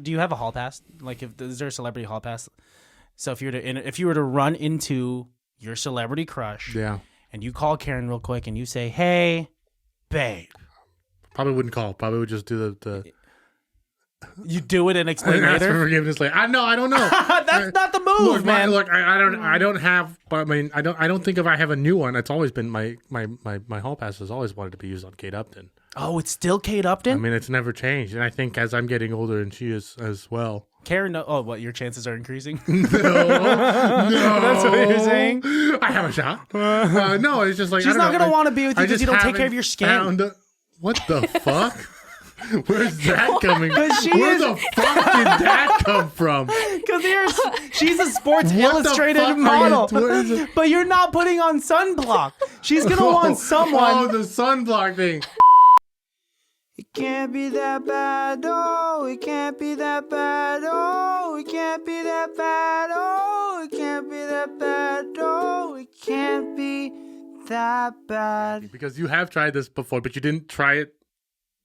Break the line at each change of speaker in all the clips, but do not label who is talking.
Do you have a hall pass? Like, is there a celebrity hall pass? So if you were to run into your celebrity crush, and you call Karen real quick and you say, "Hey, babe,"
probably wouldn't call. Probably would just do the.
You do it and explain
ask
later.
for forgiveness later. I don't know.
That's not the move, man.
I don't have. But I mean, I don't think if I have a new one. It's always been my hall pass has always wanted to be used on Kate Upton.
Oh, it's still Kate Upton?
I mean, it's never changed, and I think as I'm getting older, and she is as well.
Karen, what? Your chances are increasing?
No, that's
what you're saying.
I have a shot. No, it's just like
she's not gonna want to be with you because you don't take care of your skin.
What the fuck? Where's that coming? Where the fuck did that come from?
Because she's a Sports Illustrated model, but you're not putting on sunblock. She's gonna want someone.
Oh, the sunblock thing.
It can't be that bad, oh, it can't be that bad, oh, it can't be that bad, oh, it can't be that bad, oh, it can't be that bad.
Because you have tried this before, but you didn't try it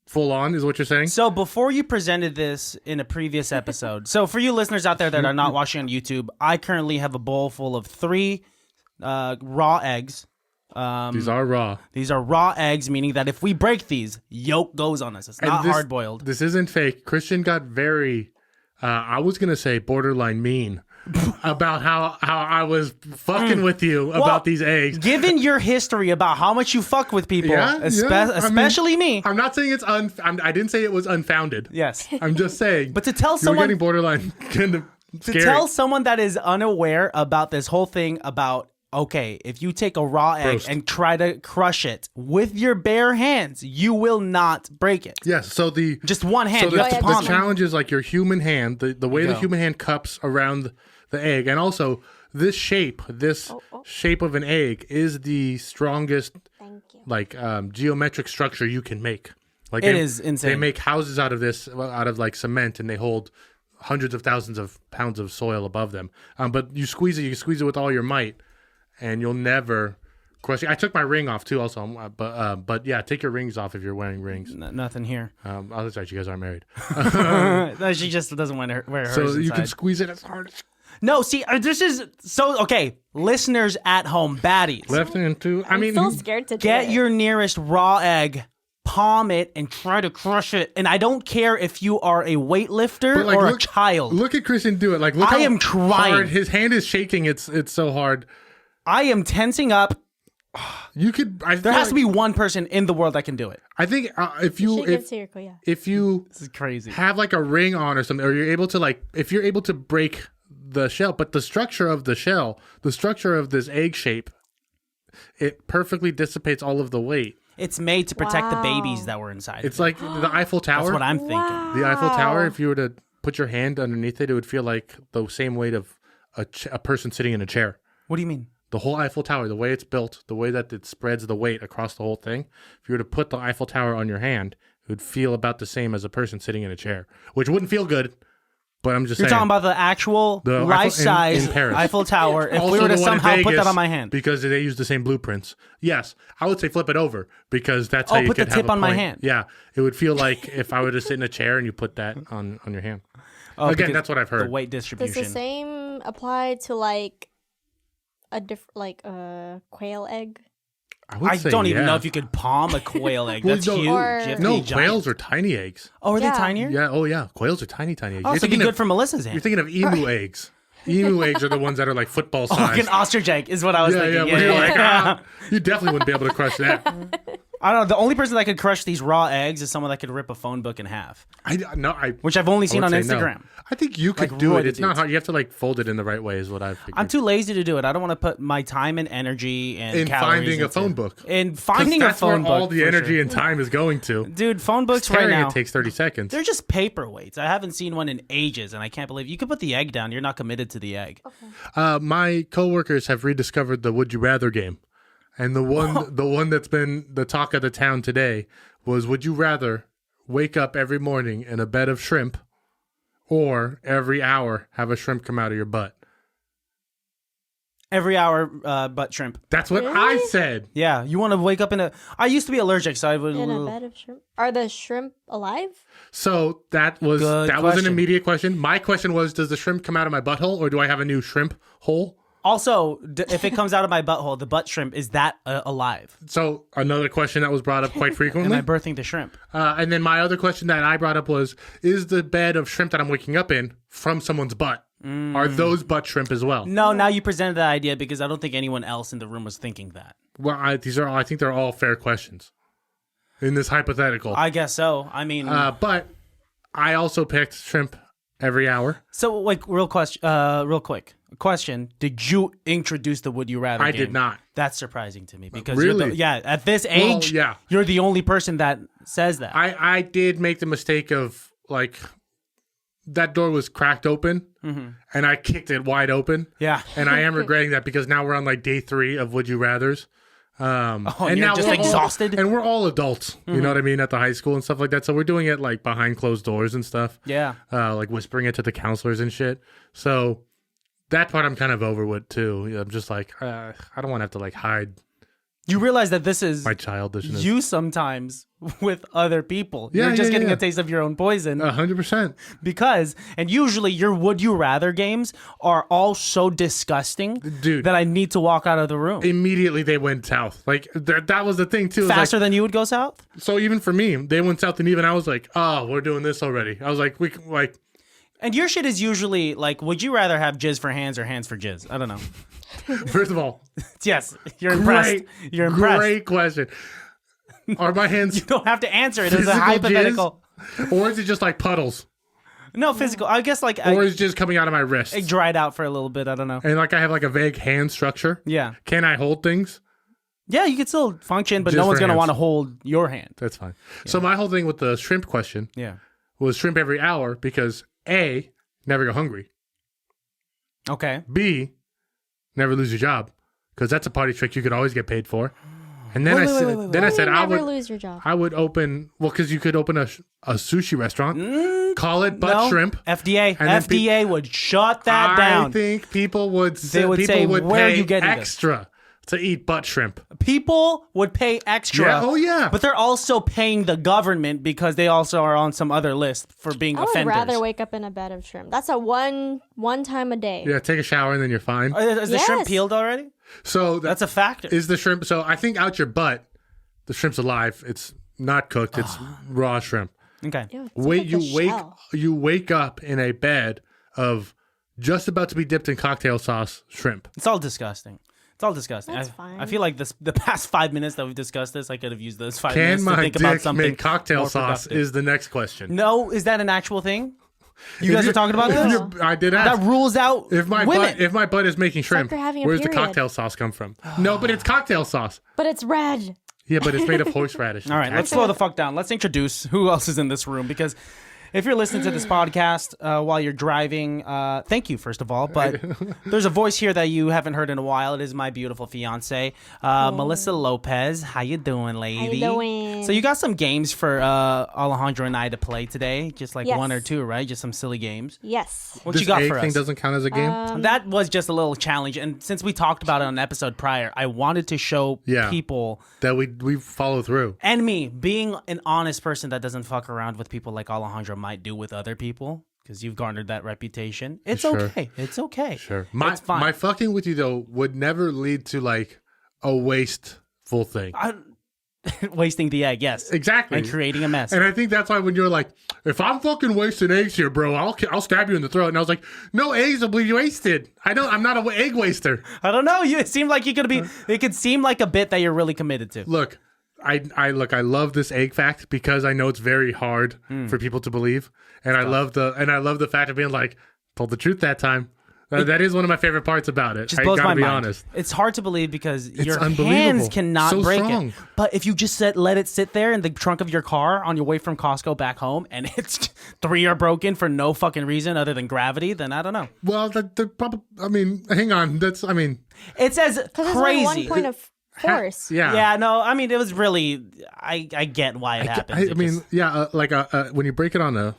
full on, is what you're saying?
So before you presented this in a previous episode, so for you listeners out there that are not watching on YouTube, I currently have a bowl full of 3 raw eggs.
These are raw.
These are raw eggs, meaning that if we break these, yolk goes on us. It's not hard boiled.
This isn't fake. Christian got very, I was gonna say borderline mean about how I was fucking with you about these eggs.
Given your history about how much you fuck with people, especially me.
I'm not saying it's I didn't say it was unfounded.
Yes.
I'm just saying.
But to tell
you're
someone
getting borderline kind of scary.
To tell someone that is unaware about this whole thing about, okay, if you take a raw egg and try to crush it with your bare hands, you will not break it.
Yes, so
just one hand.
So
you have to palm
the challenge is like your human hand, the way the human hand cups around the egg, and also this shape of an egg is the strongest geometric structure you can make. Like
it is insane.
They make houses out of this, out of like cement, and they hold hundreds of thousands of pounds of soil above them. But you squeeze it with all your might, and you'll never crush it. I took my ring off too, also. But yeah, take your rings off if you're wearing rings.
Nothing here.
Otherwise, you guys aren't married.
No, she just doesn't want to wear hers.
So you can squeeze it as hard as.
No, see, this is so okay. Listeners at home, baddies.
Left and two.
I'm so scared to
get your nearest raw egg, palm it, and try to crush it. And I don't care if you are a weightlifter or a child.
Look at Christian do it. Like, look
I am trying.
Hard. His hand is shaking. It's so hard.
I am tensing up.
You could.
There has to be one person in the world that can do it.
I think if you
this is crazy.
Have like a ring on or something, or you're able to if you're able to break the shell, but the structure of the shell, the structure of this egg shape, it perfectly dissipates all of the weight.
It's made to protect the babies that were inside.
It's like the Eiffel Tower.
That's what I'm thinking.
The Eiffel Tower, if you were to put your hand underneath it, it would feel like the same weight of a person sitting in a chair.
What do you mean?
The whole Eiffel Tower, the way it's built, the way that it spreads the weight across the whole thing, if you were to put the Eiffel Tower on your hand, it would feel about the same as a person sitting in a chair, which wouldn't feel good. But I'm just saying.
You're talking about the actual life-size Eiffel Tower. If we were to somehow put that on my hand.
Because they use the same blueprints. Yes, I would say flip it over because that's how you
put
could
the
have
tip on my hand.
Yeah, it would feel like if I were to sit in a chair and you put that on your hand. Again, that's what I've heard.
The weight distribution.
Does the same apply to like a quail egg?
I
don't even know if you could palm a quail egg. That's huge.
Quails are tiny eggs.
Oh, are they tinier?
Yeah. Oh, yeah. Quails are tiny eggs.
Oh, so it'd be good for Melissa's hand.
You're thinking of emu eggs. Emu eggs are the ones that are like football size.
Like an ostrich egg is what I was thinking.
You definitely wouldn't be able to crush that.
I don't know. The only person that could crush these raw eggs is someone that could rip a phone book in half. Which I've only seen on Instagram.
No. I think you could do it. It's not hard. You have to fold it in the right way is what I've figured.
I'm too lazy to do it. I don't want to put my time and energy and calories
finding a phone book.
In finding a phone book.
That's where all the energy and time is going to.
Dude, phone books right now.
It takes 30 seconds.
They're just paperweights. I haven't seen one in ages, and I can't believe you could put the egg down. You're not committed to the egg.
Okay.
My coworkers have rediscovered the Would You Rather game. And the one that's been the talk of the town today was, would you rather wake up every morning in a bed of shrimp or every hour have a shrimp come out of your butt?
Every hour, butt shrimp.
That's what I said.
Yeah, you want to wake up in a... I used to be allergic, so I would...
In a bed of shrimp. Are the shrimp alive?
So that was an immediate question. My question was, does the shrimp come out of my butthole, or do I have a new shrimp hole?
Also, if it comes out of my butthole, the butt shrimp, is that alive?
So another question that was brought up quite frequently.
Am I birthing the shrimp?
And then my other question that I brought up was, is the bed of shrimp that I'm waking up in from someone's butt? Are those butt shrimp as well?
No, now you presented that idea because I don't think anyone else in the room was thinking that.
Well, I think they're all fair questions in this hypothetical.
I guess so. I mean...
but I also picked shrimp every hour.
So, like, real quick. Question: did you introduce the Would You Rather?
I
game?
did not.
That's surprising to me because
really,
at this age, you're the only person that says that.
I did make the mistake of like that door was cracked open, and I kicked it wide open.
Yeah,
and I am regretting that because now we're on like day 3 of Would You Rather's.
And you're now just exhausted,
and we're all adults. You know what I mean, at the high school and stuff like that. So we're doing it like behind closed doors and stuff.
Yeah,
like whispering it to the counselors and shit. So. That part I'm kind of over with too. I'm just like, I don't want to have to like hide.
You realize that this is
my childishness.
You sometimes with other people.
Yeah,
you're just getting a taste of your own poison.
100%.
Because, and usually your Would You Rather games are all so disgusting,
dude,
that I need to walk out of the room.
Immediately they went south. Like that was the thing too.
Faster than you would go south?
So even for me, they went south, and even I was like, oh, we're doing this already. I was like,
And your shit is usually like, would you rather have jizz for hands or hands for jizz? I don't know.
First of all,
yes, you're impressed. You're impressed.
Great question. Are my hands?
You don't have to answer it. It's a hypothetical.
Jizz? Or is it just like puddles?
No, physical. I guess like.
Or is it just coming out of my wrist?
It dried out for a little bit. I don't know.
And like I have like a vague hand structure.
Yeah.
Can I hold things?
Yeah, you can still function, but
just
no one's going to
hands.
want to hold your hand.
That's fine. Yeah. So my whole thing with the shrimp question was shrimp every hour because A, never go hungry.
Okay.
B, never lose your job because that's a party trick you could always get paid for. And then I said I would
lose your job.
I would open because you could open a sushi restaurant, call it butt shrimp.
FDA would shut that down.
I think people would
say, where are you getting
extra to eat butt shrimp.
People would pay extra.
Yeah. Oh yeah.
But they're also paying the government because they also are on some other list for being offenders.
I would rather wake up in a bed of shrimp. That's a one time a day.
Yeah, take a shower and then you're fine.
Is the shrimp peeled already?
So
that's a factor.
Is the shrimp? So I think out your butt, the shrimp's alive. It's not cooked. It's raw shrimp.
Okay.
You wake up in a bed of just about to be dipped in cocktail sauce shrimp.
It's all disgusting. It's all disgusting.
That's fine.
I feel like the past 5 minutes that we've discussed this, I could have used those 5 minutes to think about something.
Can my dick make cocktail sauce? Is the next question.
No, is that an actual thing? You guys are talking about this?
I did ask.
That rules out
if my butt is making shrimp. Where's the cocktail sauce come from? No, but it's cocktail sauce.
But it's red.
Yeah, but it's made of horseradish.
All right, let's slow the fuck down. Let's introduce who else is in this room because if you're listening to this podcast while you're driving, thank you, first of all. But there's a voice here that you haven't heard in a while. It is my beautiful fiance, Melissa Lopez. How you doing, lady?
How you doing?
So you got some games for Alejandro and I to play today, just like one or two, right? Just some silly games.
Yes.
What you got for us?
This egg thing doesn't count as a game?
That was just a little challenge. And since we talked about it on an episode prior, I wanted to show people
that we follow through.
And me, being an honest person that doesn't fuck around with people like Alejandro might do with other people, because you've garnered that reputation. It's okay. It's okay.
Sure.
It's fine.
My fucking with you, though, would never lead to, like, a wasteful thing.
Wasting the egg, yes.
Exactly.
And creating a mess.
And I think that's why when you're like, if I'm fucking wasting eggs here, bro, I'll stab you in the throat. And I was like, no eggs will be wasted. I'm not an egg waster.
I don't know. It seemed like you could be. It could seem like a bit that you're really committed to.
Look, I love this egg fact because I know it's very hard for people to believe. And I love the fact of being like, told the truth that time. That is one of my favorite parts about it. I gotta be honest.
It's hard to believe because your hands cannot break it. But if you just let it sit there in the trunk of your car on your way from Costco back home, and it's 3 are broken for no fucking reason other than gravity, then I don't know.
Well, hang on.
It says crazy.
1 point of force.
Yeah. No. I mean, it was really. I get why it happens.
When you break it on a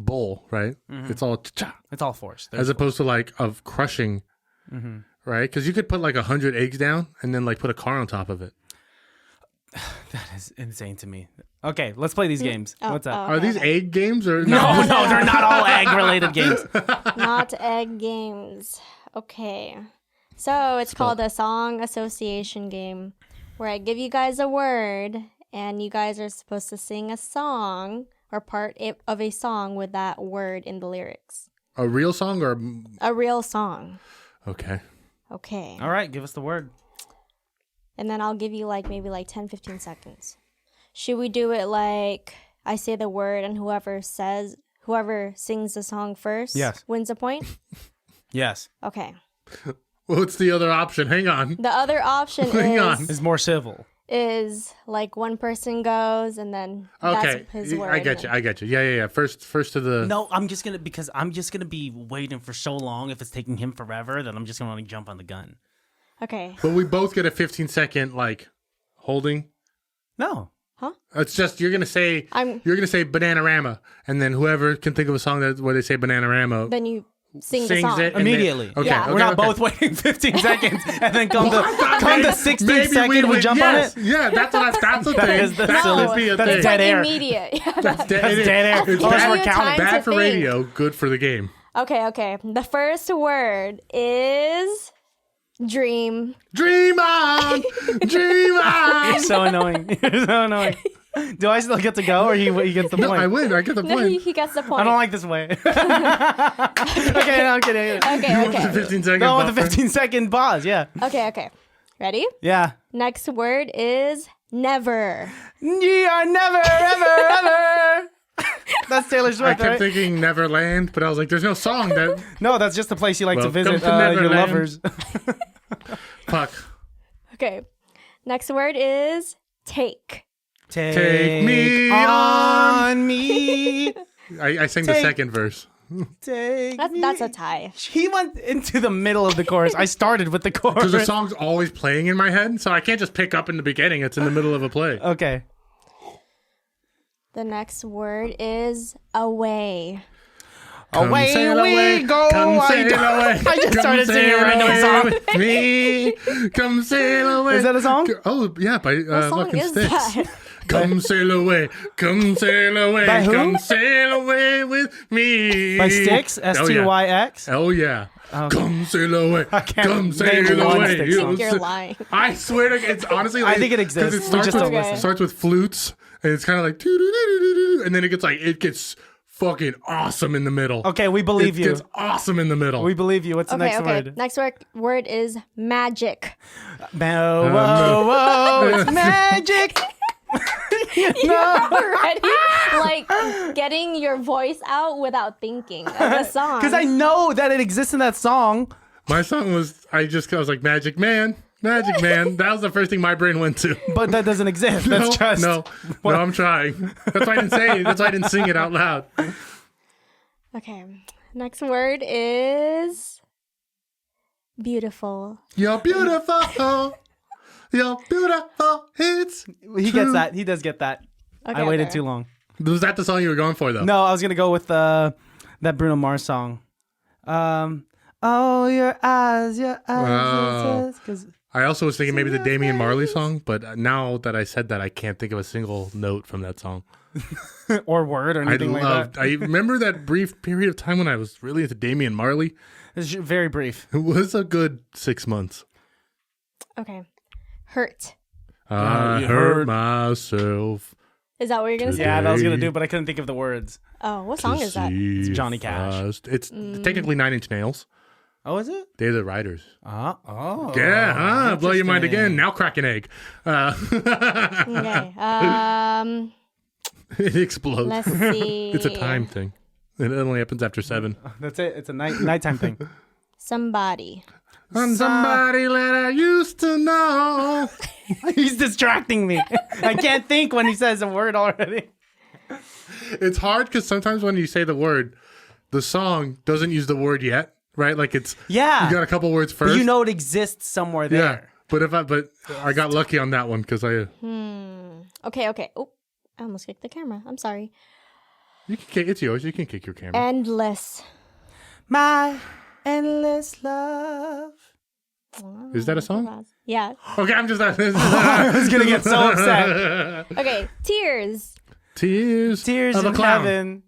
bowl, right? Mm-hmm. It's all
force.
As opposed to like of crushing, right? Because you could put like 100 eggs down and then like put a car on top of it.
That is insane to me. Okay, let's play these games. What's up?
Are these egg games or
No, they're not all egg-related games.
Not egg games. Okay. So it's called a song association game where I give you guys a word and you guys are supposed to sing a song or part of a song with that word in the lyrics.
A real song or
A real song.
Okay.
Okay.
All right, give us the word.
And then I'll give you maybe 10, 15 seconds. Should we do it like I say the word and whoever sings the song first wins a point?
Yes.
Okay.
What's the other option? Hang on.
The other option
Is more civil.
is like one person goes and then
Okay.
that's his word.
I get you. Yeah. First to the...
No, I'm just gonna be waiting for so long. If it's taking him forever, then I'm just gonna jump on the gun.
Okay.
But we both get a 15-second holding.
No.
Huh?
It's just you're gonna say Bananarama, and then whoever can think of a song where they say Bananarama,
Then you sing the
sings
song.
it
Immediately.
Okay,
Yeah.
okay,
We're not
okay.
both waiting 15 seconds and then come the 16th
Maybe
second we jump
yes.
on it.
Yeah, that's a
That
thing.
is the
That
silly-
would be a
that's
thing.
dead
Like
air.
immediate. Yeah.
That's
That's dead air.
It's
Unless
bad,
we're
you
counting.
time
bad
to
for
think.
radio, good for the game.
Okay. The first word is dream.
Dream on, dream on.
You're so annoying. You're so annoying. Do I still get to go, or he gets the
No,
point?
I win. I get the
No,
point.
he gets the point.
I don't like this way. Okay, no, I'm kidding.
Okay.
15 seconds.
No, with the 15-second pause. Yeah.
Okay. Ready?
Yeah.
Next word is never.
Ye are never, ever, ever. That's Taylor
I
Swift,
kept
right?
thinking Neverland, but I was like, there's no song that.
No, that's just the place you like to
Welcome
visit
to
your
Neverland.
lovers.
Fuck.
Okay. Next word is take.
Take me
on me.
I sang the
Take-
second verse.
Take me.
That's a tie.
He went into the middle of the chorus. I started with the chorus.
Because the song's always playing in my head, so I can't just pick up in the beginning. It's in the middle of a play.
Okay.
The next word is away.
Come
Away
sail
we
away,
go.
come sail away.
I just
Come
started singing a
sail
random
away
song.
with me. Come sail away.
Is that a song?
Oh, yeah, by
What song
fucking
is
Sticks.
that?
Come sail away, come sail away,
By who?
come sail away with me.
By Styx? S-T-Y-X?
Oh yeah. Come sail away.
can't
Come
name
sail
one
away.
Styx song.
You're lying.
I swear to it's honestly
I think it exists.
'cause It
We
starts,
just
with,
don't listen.
starts with flutes and it's kind of like doo-doo-doo-doo-doo-doo, and then it gets fucking awesome in the middle.
Okay, we believe
It
you.
gets awesome in the middle.
We believe you. What's the next word?
Next word is magic.
Whoa, whoa, it's magic.
You're already like getting your voice out without thinking of the song.
Because I know that it exists in that song.
My song was I was like Magic Man. Magic Man. That was the first thing my brain went to.
But that doesn't exist. That's just
no, I'm trying. That's why I didn't say it. That's why I didn't sing it out loud.
Okay. Next word is beautiful.
You're beautiful. You're beautiful. It's
He gets that. He does get that.
Okay,
I waited
okay.
too long.
Was that the song you were going for though?
No, I was gonna go with that Bruno Mars song. Oh, your eyes.
Wow.
'Cause-
I also was thinking maybe the Damian Marley song, but now that I said that, I can't think of a single note from that song.
or word or anything like that.
I remember that brief period of time when I was really into Damian Marley.
It's very brief.
It was a good 6 months.
Okay. Hurt.
I
you
hurt
hurt.
myself.
Is that what you're gonna say?
Yeah, that was gonna do, but I couldn't think of the words.
Oh, what song is that?
It's Johnny Cash.
It's technically 9 Inch Nails.
Oh, is it?
They're the writers.
Oh.
Yeah, blow your mind
interesting.
again. Now crack an egg.
Okay.
It explodes.
Let's see.
It's a time thing. It only happens after 7.
That's it. It's a nighttime thing.
Somebody.
I'm somebody that I used to know.
He's distracting me. I can't think when he says a word already.
It's hard because sometimes when you say the word, the song doesn't use the word yet, right? Like it's
Yeah.
you got a couple words first.
But you know it exists somewhere there.
Yeah. But I got lucky on that one because I
Okay. Oh, I almost kicked the camera. I'm sorry.
you can kick it's yours. You can kick your camera.
Endless.
My endless love.
Is that a song?
Yeah.
Okay, I'm just.
I was gonna get so upset.
Okay, Tears.
Tears of a
in
clown.
heaven.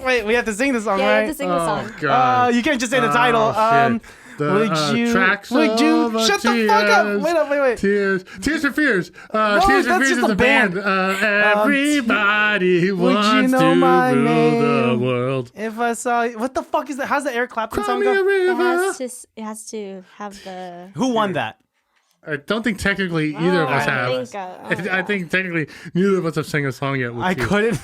Wait, we have to sing the song,
Yeah, you
right?
have to sing the song.
God.
You can't just say the title.
shit. The
would you?
tracks
Would you?
of
Shut
tears.
the fuck up! Wait.
Tears for Fears. Tears for
that's
Fears
just
is
a
a band. Everybody wants
know
to
my
rule the
name?
world.
If I saw you, what the fuck is that? How's the Eric Clapton
Cry
song
me a
go?
river.
It has to have the.
Who won that?
I don't think technically either of us have. I think technically neither of us have sang a song yet. With
I
Tears.
couldn't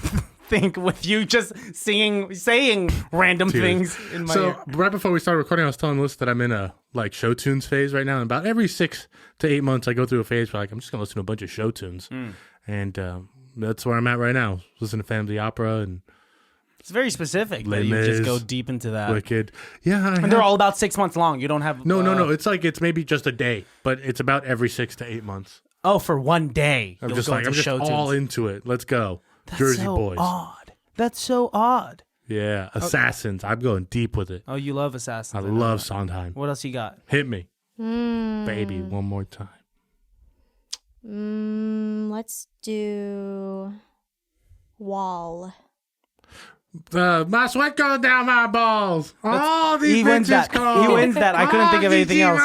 think with you just saying random things in my ear.
Right before we started recording, I was telling Melissa that I'm in a show tunes phase right now. And about every 6 to 8 months, I go through a phase where I'm just gonna listen to a bunch of show tunes, and that's where I'm at right now. Listen to Family Opera and
It's very specific that
Les
you just
Mis,
go deep into that.
Wicked. Yeah,
And they're all about 6 months long. You don't have
No. It's maybe just a day, but it's about every 6 to 8 months.
Oh, for one day.
I'm
you'll
just
go
like
into
I'm just
show
all
tunes.
into it. Let's go,
That's
Jersey
so
Boys.
Odd. That's so odd.
Yeah, Assassins. I'm going deep with it.
Oh, you love Assassins.
I
know
love
that.
Sondheim.
What else you got?
Hit me, baby, one more time.
Let's do Wall.
My sweat goes down my balls. All these
He wins
bitches
that.
call.
He wins that. I couldn't think of anything else.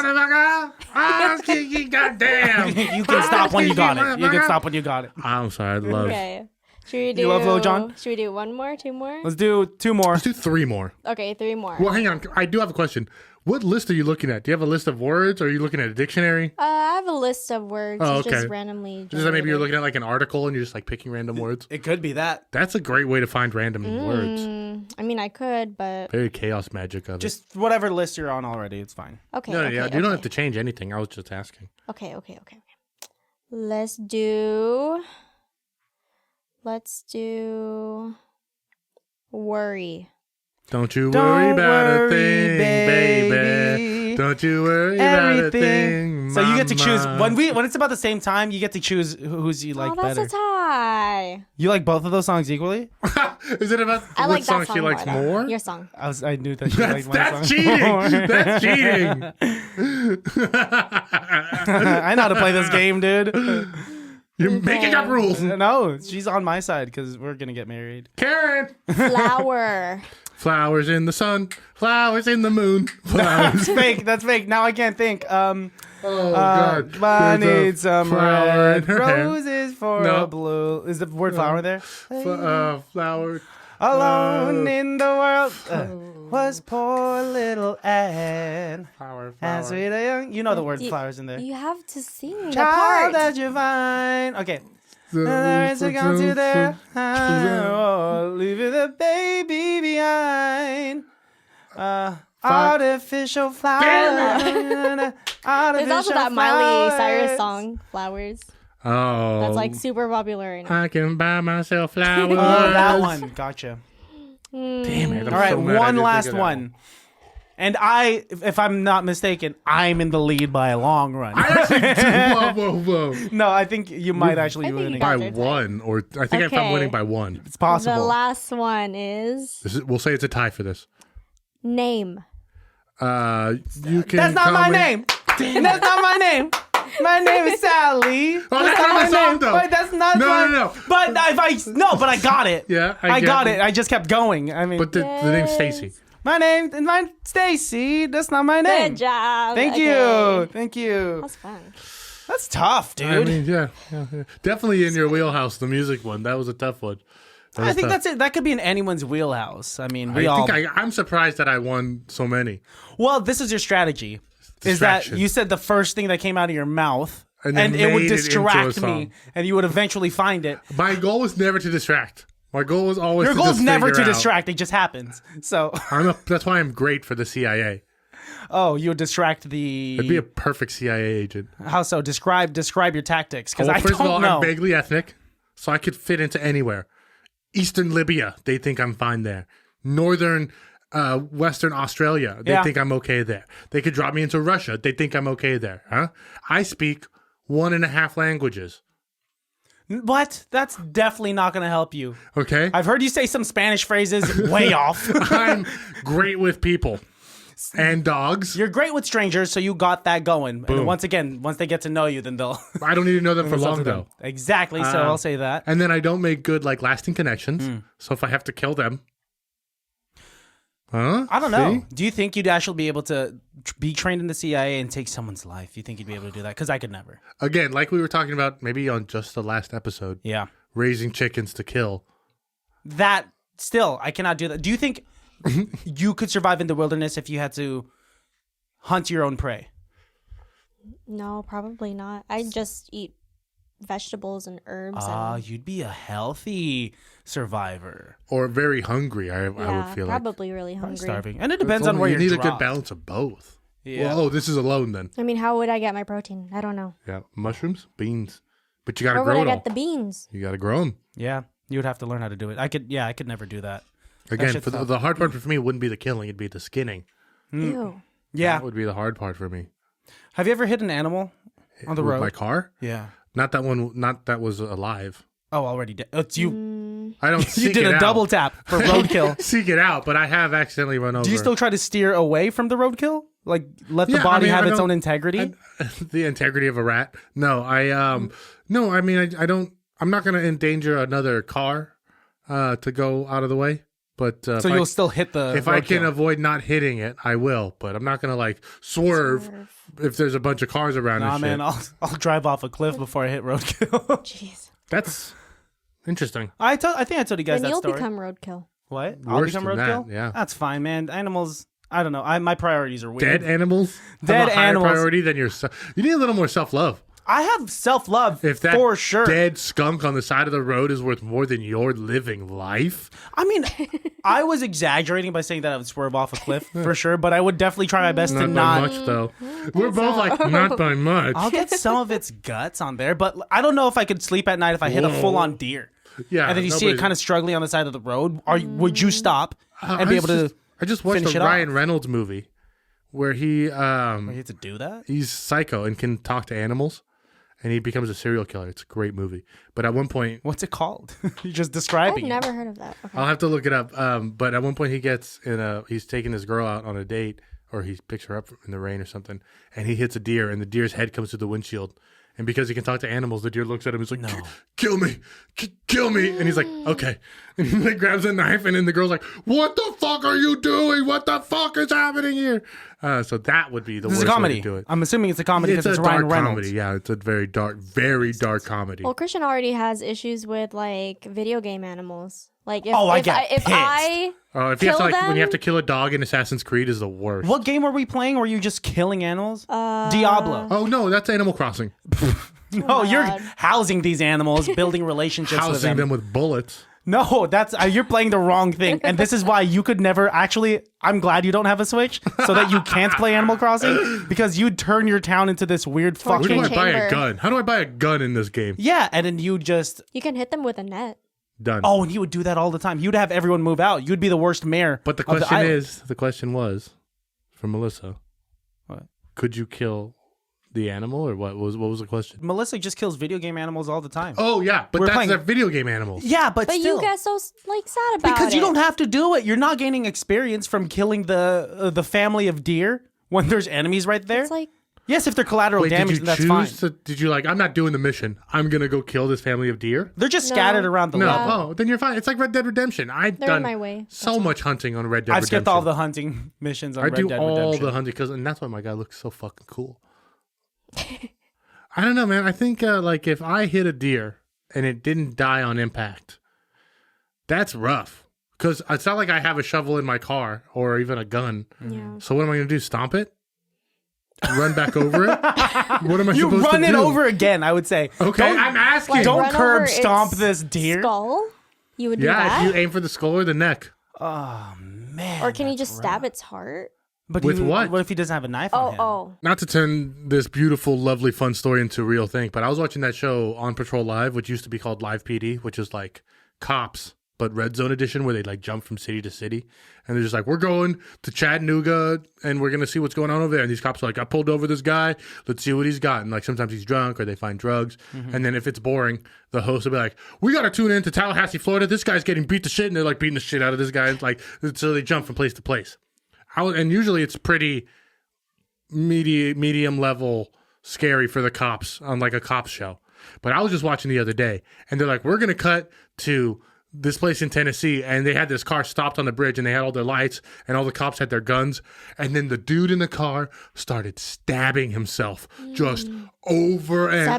Goddamn.
You can stop when you got it. You can stop when you got it.
I'm sorry. I love.
Okay. Should we do?
You love Lil Jon?
Should we do one more, two more?
Let's do 2 more.
Let's do 3 more.
Okay, 3 more.
Well, hang on. I do have a question. What list are you looking at? Do you have a list of words, or are you looking at a dictionary?
I have a list of words.
Oh,
It's
okay.
just randomly.
Just that maybe you're
generated.
looking at like an article and you're just like picking random words.
It could be that.
That's a great way to find random words.
I mean, I could, but
Very chaos magic of it.
Just whatever list you're on already. It's fine.
okay.
No,
okay,
yeah,
okay.
you don't have to change anything. I was just asking.
Okay. Let's do worry.
Don't you
Don't
worry about a
worry,
thing, baby.
baby.
Don't you worry about a
Everything.
thing.
So you get to choose
mama.
when it's about the same time. You get to choose who's you like
Oh, that's
better.
a tie.
You like both of those songs equally?
Is it about
I
what
like
song
that song
she likes
though.
more?
Your song.
I knew that you liked my
That's
song.
cheating. That's cheating.
I know how to play this game, dude.
You're making up rules.
No, she's on my side because we're gonna get married.
Karen.
Flower.
Flowers in the sun. Flowers in the moon. Flowers.
That's fake. Now I can't think.
Oh, God.
I
There's a
need some
flower in
red
her hair.
roses for
No.
a blue. Is the word flower there?
Flower.
Alone in the world was poor little Anne.
Flower.
And sweet and young. You know the word
You-
flowers in there.
You have to sing the
Child
part.
that you find. Okay. To come to their oh, leaving the baby behind. Artificial flowers.
There's also that Miley Cyrus song, Flowers.
Oh.
That's like super popular right now.
I can buy myself flowers.
Oh, that one. Gotcha.
Damn it. I'm
All right,
so mad I
one
didn't
last
think of that
one. And if I'm not mistaken, I'm in the lead by a long run.
Whoa.
No, I think you might actually be
I think you
winning.
got
By
it.
one, or I think if I'm
Okay.
winning by one.
It's
The
possible.
last one is
We'll say it's a tie for this.
name.
You can.
That's not
call
my
me-
name. And that's not my name. My name is Sally.
Oh, that's not
my
the song,
name.
though.
Wait, that's not
No,
my...
no.
But but I got it.
Yeah,
I
get
got it. I just kept going. I mean,
But the name's Stacy.
my name's Stacy. That's not my name.
Good job.
Thank
Okay.
you. Thank you.
That's fun.
That's tough, dude.
I mean, yeah. Definitely in your wheelhouse, the music one. That was a tough one.
I think that's it. That could be in anyone's wheelhouse. I mean,
I'm surprised that I won so many.
Well, this is your strategy. Is that
Distraction.
you said the first thing that came out of your mouth,
And
and,
then
it would
made it into a
distract
song.
me, and you would eventually find it.
My goal was never to distract. My goal was always
Your
to
goal is
just
never
figure
to
out.
distract. It just happens. So,
That's why I'm great for the CIA.
oh, you would distract the.
I'd be a perfect CIA agent.
How so? Describe your tactics, because
Well,
I
first
don't
of all,
know.
I'm vaguely ethnic, so I could fit into anywhere. Eastern Libya, they think I'm fine there. Northern Western Australia, they
Yeah.
think I'm okay there. They could drop me into Russia, they think I'm okay there. Huh? I speak 1.5 languages.
What? That's definitely not going to help you.
Okay?
I've heard you say some Spanish phrases way off.
I'm great with people. And dogs.
You're great with strangers, so you got that going.
Boom.
And once they get to know you, then they'll.
I don't need to know them for
it's up
long,
to them.
though.
Exactly. So I'll say that.
And then I don't make good, like, lasting connections. So if I have to kill them. Huh?
I don't know.
See?
Do you think you'd actually be able to be trained in the CIA and take someone's life? You think you'd be able to do that? Because I could never.
Again, like we were talking about maybe on just the last episode.
Yeah.
Raising chickens to kill.
That, still, I cannot do that. Do you think you could survive in the wilderness if you had to hunt your own prey?
No, probably not. I just eat vegetables and herbs. And,
You'd be a healthy survivor.
Or very hungry, I would feel like.
probably really hungry.
Starving. And it depends on where
you
you're
need a
dropped.
good balance of both.
Yeah.
Well, this is alone then.
I mean, how would I get my protein? I don't know.
Yeah. Mushrooms, beans. But you got to
Where would
grow
I
it all.
get the beans?
You got to grow them.
Yeah. You would have to learn how to do it. I could never do that.
Again,
shit's
for
tough.
the hard part for me wouldn't be the killing, it'd be the skinning.
Ew.
Yeah.
That would be the hard part for me.
Have you ever hit an animal on the
With
road?
my car?
Yeah.
Not that was alive.
Oh, already dead. It's you.
I don't
You
seek
did
it
a
out.
double tap for roadkill.
Seek it out, but I have accidentally run over.
Do you still try to steer away from the roadkill? Like let the
Yeah,
body
I mean,
have
I
its
don't-
own integrity?
the integrity of a rat? No, I don't. I'm not going to endanger another car to go out of the way. But
so you'll still hit the
if I can
roadkill.
avoid not hitting it, I will. But I'm not going to like swerve if there's a bunch of cars around.
Nah,
and
man,
shit.
I'll drive off a cliff before I hit roadkill.
Jeez.
That's interesting.
I think I told you guys
Then
that
you'll
story.
become roadkill.
What? I'll
Worse
become
than
roadkill?
that, yeah.
That's fine, man. Animals. I don't know. My priorities are
Dead
weird.
animals.
Dead
have a higher
animals.
priority than yourself. You need a little more self love.
I have self-love
If that
for sure.
dead skunk on the side of the road is worth more than your living life,
I mean, I was exaggerating by saying that I would swerve off a cliff for sure, but I would definitely try my best to
not by
not.
much though. We're both like not by much.
I'll get some of its guts on there, but I don't know if I could sleep at night if I hit a
Whoa.
full-on deer.
Yeah,
And then you see it kind of struggling on the side of the road. Would you stop and be able to?
I just watched
finish
a
it off?
Ryan Reynolds movie where he
You have to do that.
he's psycho and can talk to animals, and he becomes a serial killer. It's a great movie. But at one point,
What's it called? You're just
I've
describing it.
never heard of that. Okay.
I'll have to look it up. But at one point, he's taking this girl out on a date, or he picks her up in the rain or something, and he hits a deer, and the deer's head comes through the windshield. And because he can talk to animals, the deer looks at him. He's like, "Kill me, kill me!" And he's like, "Okay." And he like grabs a knife, and then the girl's like, "What the fuck are you doing? What the fuck is happening here?" So that would be the
This
worst
is a comedy.
way to do it.
I'm assuming it's a comedy
It's
because
a
it's Ryan
dark
Reynolds.
comedy. Yeah, it's a very dark comedy.
Well, Christian already has issues with like video game animals. Like if,
I
if
get
I, if
pissed.
I
If you have to,
kill
like, when you have
them?
to kill a dog in Assassin's Creed is the worst.
What game were we playing? Were you just killing animals? Diablo.
Oh no, that's Animal Crossing.
No, you're
God.
housing these animals, building relationships with
Housing
them.
them with bullets.
No, that's you're playing the wrong thing, and this is why you could never actually. I'm glad you don't have a Switch, so that you can't play Animal Crossing because you'd turn your town into this weird
Where do
fucking.
I buy a
chamber.
gun? How do I buy a gun in this game?
Yeah, and then you just.
you can hit them with a net.
Done.
Oh, and you would do that all the time. You'd have everyone move out. You'd be the worst mayor.
But the
of
question
island.
the question was, from Melissa,
What?
could you kill the animal, or what was the question?
Melissa just kills video game animals all the time.
Oh yeah, but
We're
that's
playing-
their video game animals.
Yeah, but
But
still.
you get so like sad about
Because
it.
you don't have to do it. You're not gaining experience from killing the family of deer when there's enemies right there.
It's like
Yes, if they're collateral
Wait,
damage,
did
then
you
that's fine.
choose to? Did you like? I'm not doing the mission. I'm gonna go kill this family of deer.
They're just
No.
scattered around the
No,
level.
oh, then you're fine. It's like Red Dead Redemption. I've
They're in
done
my way.
so much hunting on Red Dead
I've
Redemption.
skipped all the hunting missions on
I
Red
do
Dead
all
Redemption.
the hunting and that's why my guy looks so fucking cool. I don't know, man. I think like if I hit a deer and it didn't die on impact, that's rough. Because it's not like I have a shovel in my car or even a gun.
Yeah.
So what am I going to do? Stomp it? Run back over it? What am I
You
supposed to do?
run it over again, I would say.
Okay,
Don't,
I'm asking.
Like,
don't
run
curb
over
stomp
its
this deer.
Skull? You would do
Yeah,
that?
if you aim for the skull or the neck.
Oh, man.
Or can you
that's
just
rough.
stab its heart?
But
With
he-
what?
What if he doesn't have a knife on
Oh,
him?
oh.
Not to turn this beautiful, lovely, fun story into a real thing, but I was watching that show On Patrol Live, which used to be called Live PD, which is like cops, but Red Zone edition, where they like jump from city to city. And they're just like, we're going to Chattanooga and we're going to see what's going on over there. And these cops are like, I pulled over this guy. Let's see what he's got. And like sometimes he's drunk or they find drugs. And then if it's boring, the host will be like, we got to tune in to Tallahassee, Florida. This guy's getting beat to shit. And they're like beating the shit out of this guy. It's like, so they jump from place to place. And usually it's pretty medium level scary for the cops on like a cops show. But I was just watching the other day, and they're like, we're going to cut to this place in Tennessee, and they had this car stopped on the bridge, and they had all their lights, and all the cops had their guns, and then the dude in the car started stabbing himself just over and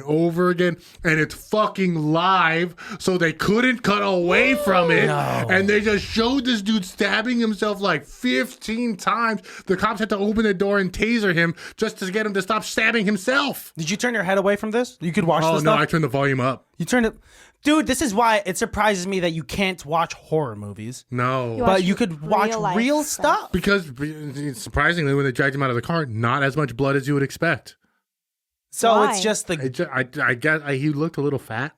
over again, and it's fucking live, so they couldn't cut away from it, and they just showed this dude stabbing himself like 15 times. The cops had to open the door and taser him just to get him to stop stabbing himself.
Did you turn your head away from this? You could watch this
Oh, no,
stuff?
I turned the volume up.
You turned it... Dude, this is why it surprises me that you can't watch horror movies.
No.
But you could watch real stuff.
Because surprisingly, when they dragged him out of the car, not as much blood as you would expect.
So
Why?
it's just the...
I guess he looked a little fat.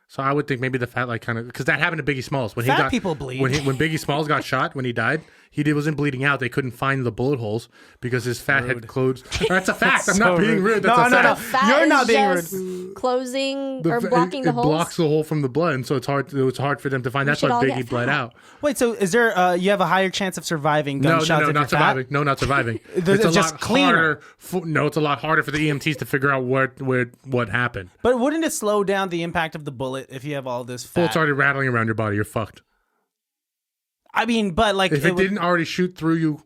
So I would think maybe the fat, like, kind of... Because that happened to Biggie Smalls. When
Fat people bleed.
When Biggie Smalls got shot, when he died, he wasn't bleeding out. They couldn't find the bullet holes because his fat had closed. That's a fact. I'm not being rude. That's a fact.
Fat
You're
is
not being
just closing or blocking the
it
holes.
blocks the hole from the blood, and so it was hard for them to find. That's why
should all
Biggie
get
bled
fat.
out.
Wait, so is there... you have a higher chance of surviving gunshots
No,
if you're
not surviving.
fat?
No, not surviving.
It's
a
just
lot
cleaner.
harder. It's a lot harder for the EMTs to figure out what happened.
But wouldn't it slow down the impact of the bullet if you have all this fat?
Well, it's already rattling around your body. You're fucked.
I mean, but like...
If it didn't already shoot through you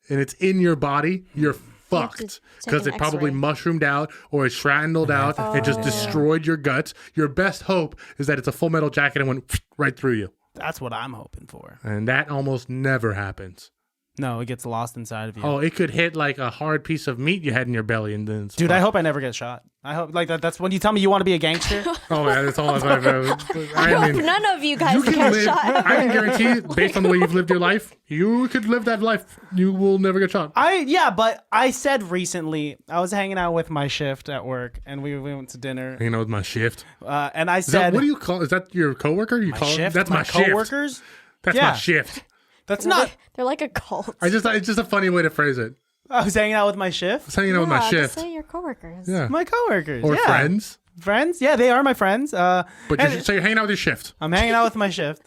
and it's in your body, you're fucked.
take
Because
an
it probably
X-ray.
mushroomed out or it shrapneled out and just destroyed your guts. Your best hope is that it's a Full Metal Jacket and went right through you.
That's what I'm hoping for.
And that almost never happens.
No, it gets lost inside of you.
Oh, it could hit like a hard piece of meat you had in your belly and then...
Dude, I hope I never get shot. I hope like that's when you tell me you want to be a gangster.
Oh, man, that's all I've ever...
I hope none of you guys
You
get
can live,
shot.
I can guarantee, based on the way you've lived your life, you could live that life. You will never get shot.
But I said recently I was hanging out with my shift at work and we went to dinner.
You know, with my shift.
And I
Is that,
said,
what do you call? Is that your coworker? You call
shift,
that's my shift.
coworkers.
That's
Yeah.
my shift.
That's not.
They're like a cult.
It's just a funny way to phrase it.
I was hanging out with my shift.
It's hanging out with my
just
shift.
say your coworkers.
Yeah.
My coworkers
Or
yeah.
friends.
Friends, yeah, they are my friends.
But
and-
so you're hanging out with your shift.
I'm hanging out with my shift.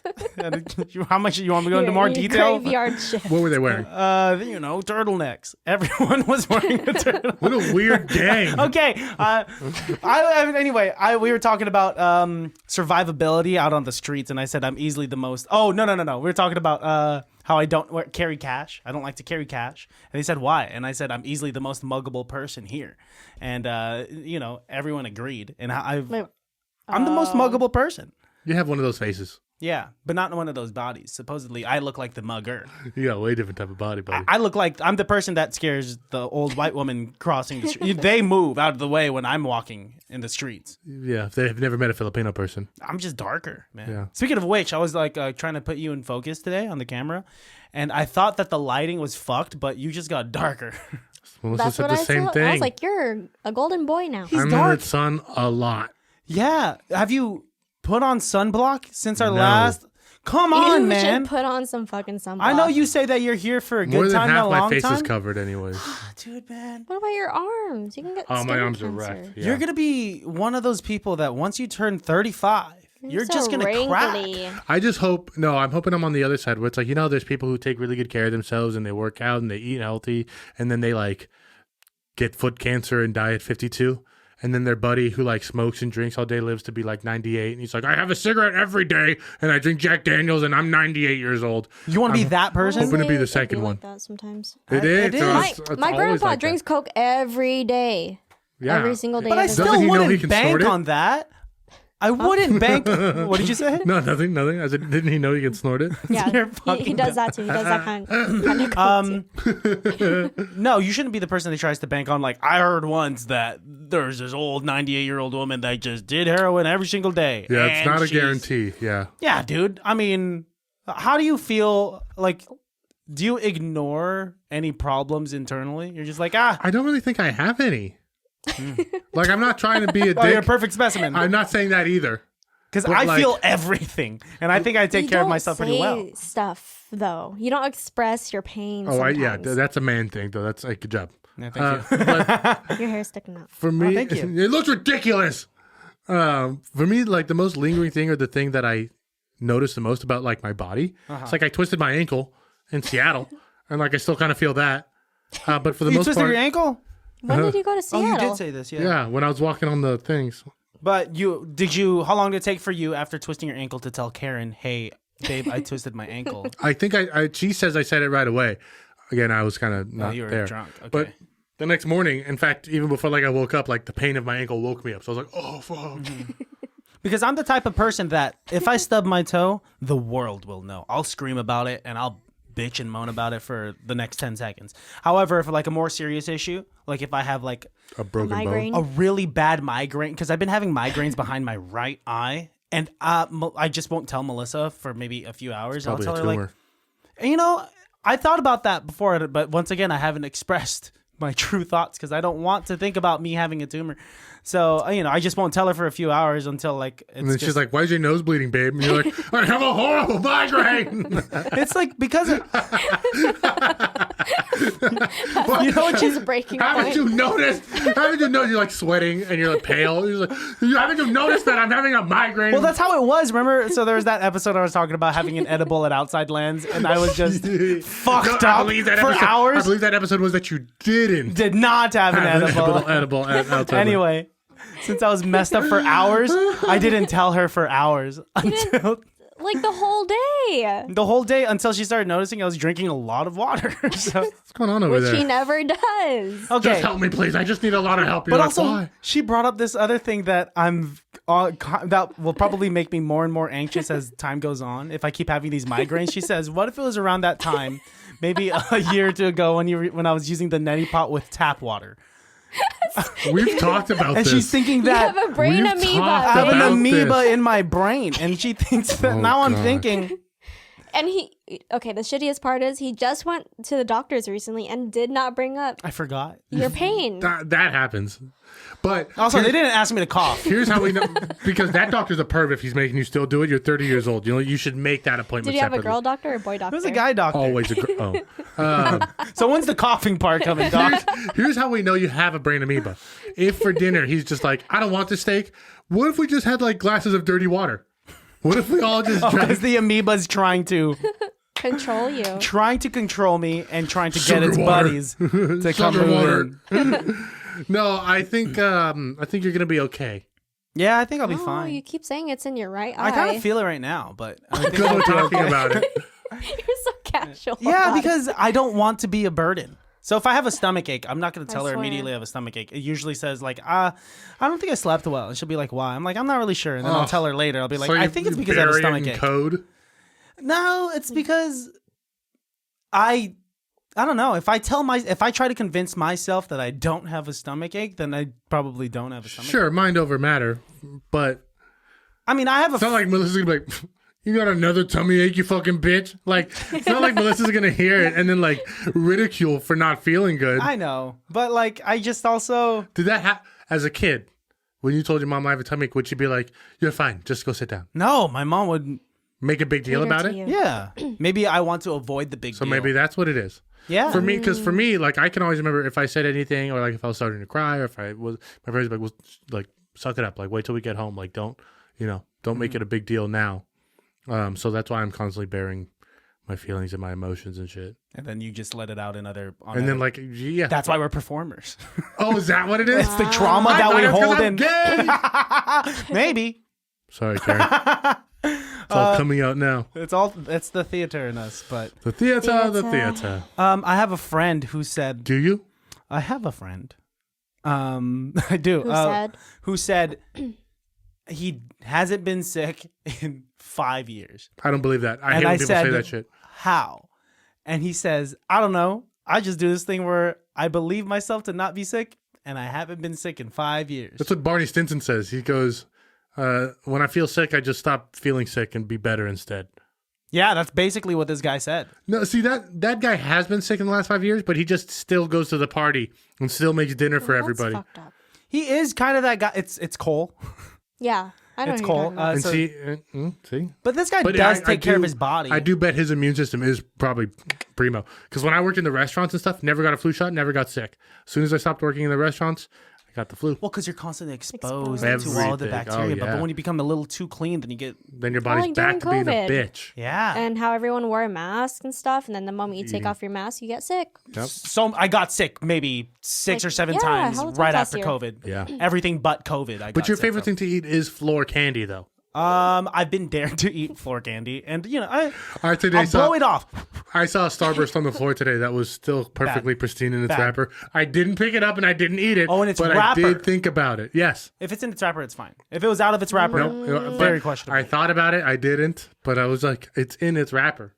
How much you want me to go into more
Your
detail?
Graveyard shift.
What were they wearing?
Turtlenecks. Everyone was wearing a turtleneck.
What a weird gang.
Okay. Anyway, we were talking about survivability out on the streets, and I said I'm easily the most. Oh no. We were talking about how I don't carry cash. I don't like to carry cash, and they said why, and I said I'm easily the most muggable person here, and everyone agreed, and I'm the most muggable person.
You have one of those faces.
Yeah, but not one of those bodies. Supposedly, I look like the mugger.
You got a way different type of body, buddy.
I look like I'm the person that scares the old white woman crossing the street. They move out of the way when I'm walking in the streets.
Yeah, if they've never met a Filipino person.
I'm just darker, man.
Yeah.
Speaking of which, I was like trying to put you in focus today on the camera, and I thought that the lighting was fucked, but you just got darker.
Melissa
That's
said
what
the same
said.
thing.
I was like, you're a golden boy now.
I remember the sun a lot.
Yeah. Have you put on sunblock since our
No.
last? Come on,
You
man.
should put on some fucking sunblock.
I know you say that you're here for a good
More than
time,
half
not a
my
long
face
time.
is covered anyways.
Dude, man.
What about your arms? You can get
Oh, my
skin
arms are
cancer.
wrecked. Yeah.
You're going to be one of those people that once you turn 35, you're
so
just going to
wrinkly.
crack.
I just hope, I'm hoping I'm on the other side where it's like, there's people who take really good care of themselves and they work out and they eat healthy and then they like get foot cancer and die at 52. And then their buddy who like smokes and drinks all day lives to be like 98. And he's like, I have a cigarette every day and I drink Jack Daniels and I'm 98 years old.
You want to be that person?
hoping to be the
They
second
do
one.
Like that sometimes.
It is.
is.
So
My,
it's
my
always
grandpa
like
drinks
that.
Coke every day.
Yeah.
Every single day.
But I
of his
still
Doesn't he know he
wouldn't
can
bank
snort it?
on that. I wouldn't bank. What did you say?
No, nothing. I said, didn't he know he could snort it?
Yeah,
You're
he
fucking
does that too. He does that kind of coke too.
No, you shouldn't be the person that tries to bank on. Like, I heard once that there's this old 98-year-old woman that just did heroin every single day.
Yeah, it's
and
not a
she's-
guarantee. Yeah.
Yeah, dude. I mean, how do you feel? Like, do you ignore any problems internally? You're just like,
I don't really think I have any. Like, I'm not trying to be a
oh, you're a
dick.
perfect specimen.
I'm not saying that either.
Because
but
I
like-
feel everything, and I think I take
You
care of
don't
myself pretty
say
well.
Stuff though, you don't express your pain.
Oh, yeah,
sometimes.
that's a man thing, though. That's like, good job.
Yeah, thank you.
But
Your hair's sticking up.
for me,
thank you.
it looks ridiculous. For me, like, the most lingering thing or the thing that I notice the most about, like, my body, it's like I twisted my ankle, in Seattle, and like I still kind of feel that. But for the
You
most
twisted
part,
your ankle?
When did you go to Seattle?
Oh, you did say this, yeah.
yeah, when I was walking on the things.
But how long did it take for you after twisting your ankle to tell Karen, hey, babe, I twisted my ankle?
I think she says I said it right away. Again, I was kind of not
you were
there.
drunk. Okay.
But the next morning, in fact, even before like I woke up, like the pain of my ankle woke me up. So I was like, oh, fuck.
Because I'm the type of person that if I stub my toe, the world will know. I'll scream about it and I'll bitch and moan about it for the next 10 seconds. However, for like a more serious issue, like if I have like
A broken
migraine.
bone.
a really bad migraine, because I've been having migraines behind my right eye, and I just won't tell Melissa for maybe a few hours. I'll
Probably
tell
a
her like,
tumor.
you know, I thought about that before, but once again, I haven't expressed my true thoughts because I don't want to think about me having a tumor. So, I just won't tell her for a few hours until like it's
And then
just,
she's like, why is your nose bleeding, babe? And you're like, I have a horrible migraine.
it's like because of,
You know what she's breaking
Haven't
point?
you noticed? Haven't you noticed you're like sweating and you're like pale? You're like, haven't you noticed that I'm having a migraine?
well, that's how it was. Remember? So there was that episode I was talking about having an edible at Outside Lands, and I was just fucked up for hours.
I believe that episode was that you didn't
Did not have an
have
edible.
edible outside.
Anyway, since I was messed up for hours, I didn't tell her for hours until
Like the whole day.
the whole day until she started noticing I was drinking a lot of water. So
What's going on over
Which
there?
he never does.
okay,
Just help me, please. I just need a lot of help. You're
but
like,
also
why?
she brought up this other thing that that will probably make me more and more anxious as time goes on. If I keep having these migraines, she says, "What if it was around that time, maybe a year or two ago, when I was using the neti pot with tap water?"
We've talked about
And
this.
she's thinking
You
that
have a brain
We've
amoeba.
talked
I have an
about
amoeba
this.
in my brain, and she thinks that
Oh,
now I'm
God.
thinking.
And the shittiest part is he just went to the doctors recently and did not bring up
I forgot.
your pain.
that happens. But
Also, they didn't ask me to cough.
here's how we know, because that doctor's a perv if he's making you still do it. You're 30 years old. You should make that appointment
Did you have a
separately.
girl doctor or boy doctor?
It was a guy doctor.
Always a girl. Oh.
So when's the coughing part coming, doc?
Here's how we know you have a brain amoeba. If for dinner he's just like, I don't want this steak. What if we just had like glasses of dirty water? What if we all just drank
Because the amoeba's trying to
Control you.
control me and trying to get
Sugar
its
water.
buddies to come
sugar water?
in.
No, I think you're gonna be okay.
Yeah, I think I'll be
Oh,
fine.
you keep saying it's in your right eye.
I kind of feel it right now, but I think
Because
I'll
we're
be
talking
okay.
about it.
You're so casual.
Yeah,
about it.
because I don't want to be a burden. So if I have a stomach ache, I'm not going to tell her
swear.
immediately I have a stomach ache. It usually says like, I don't think I slept well. And she'll be like, why? I'm like, I'm not really sure. And then I'll
Ugh.
tell her later. I'll be like,
So
I
you-
think it's
you
because I have a
bury it
stomach
in
ache.
code.
No, it's because I don't know. If I try to convince myself that I don't have a stomach ache, then I probably don't have a stomach ache.
Sure, mind over matter, but
I mean, I have a
it's not like Melissa's gonna be like, you got another tummy ache, you fucking bitch. Like, it's not like Melissa's gonna hear it and then like ridicule for not feeling good.
I know, but like I just also
Did that as a kid? When you told your mom I have a tummy ache, would she be like, "You're fine, just go sit down"?
no. My mom would.
Make a big deal
Cater
about
to
it.
you.
Yeah, maybe I want to avoid the big
So
deal.
maybe that's what it is.
yeah.
For me, because for me, like I can always remember if I said anything or like if I was starting to cry or if I was, my parents would be like, suck it up, like wait till we get home, like don't make it a big deal now. So that's why I'm constantly bearing my feelings and my emotions and shit.
And then you just let it out in other.
And then like yeah,
That's why we're performers.
oh, is that what it is?
It's the trauma
I
that
thought
we
it was 'cause
hold
I'm
in.
gay.
Maybe
Sorry, Karen. It's all coming out now.
it's the theater in us. But
The theater.
Theater.
I have a friend who said
Do you?
I have a friend. I do.
Who said?
Who said he hasn't been sick in 5 years.
I don't believe that. I hate
And
when
I
people
said,
say that shit.
How? And he says, I don't know. I just do this thing where I believe myself to not be sick, and I haven't been sick in 5 years.
That's what Barney Stinson says. He goes, when I feel sick, I just stop feeling sick and be better instead.
Yeah, that's basically what this guy said.
No, see, that guy has been sick in the last 5 years, but he just still goes to the party and still makes dinner for
That's
everybody.
fucked up.
He is kind of that guy. It's Cole.
Yeah, I know
It's
who you're
Cole.
talking about.
And
So-
see?
But this guy
But
does
I
take care of
do-
his body.
I do bet his immune system is probably primo. Because when I worked in the restaurants and stuff, never got a flu shot, never got sick. As soon as I stopped working in the restaurants, I got the flu.
Well, because you're constantly exposed
Exposed.
to all the
Everything.
bacteria.
Oh, yeah.
But when you become a little too clean, then you get
Then your body's
like
back to
during
being a
COVID.
bitch.
yeah.
And how everyone wore a mask and stuff, and then the moment you take off your mask, you get sick.
Yep.
So I got sick maybe 6
Like,
or 7
yeah,
times
how many
right
times
after
last
COVID.
Yeah.
Everything but COVID.
But your favorite thing to eat is floor candy, though.
I've been dared to eat floor candy, and
I today
I'll
saw
blow it off.
I saw a Starburst on the floor today that was still perfectly pristine in its
Bad.
wrapper. I didn't pick it up and I didn't eat it.
Oh, and its
but
wrapper.
I did think about it. Yes.
If it's in its wrapper, it's fine. If it was out of its wrapper,
Nope.
very
But
questionable.
I thought about it. I didn't. But I was like, it's in its wrapper.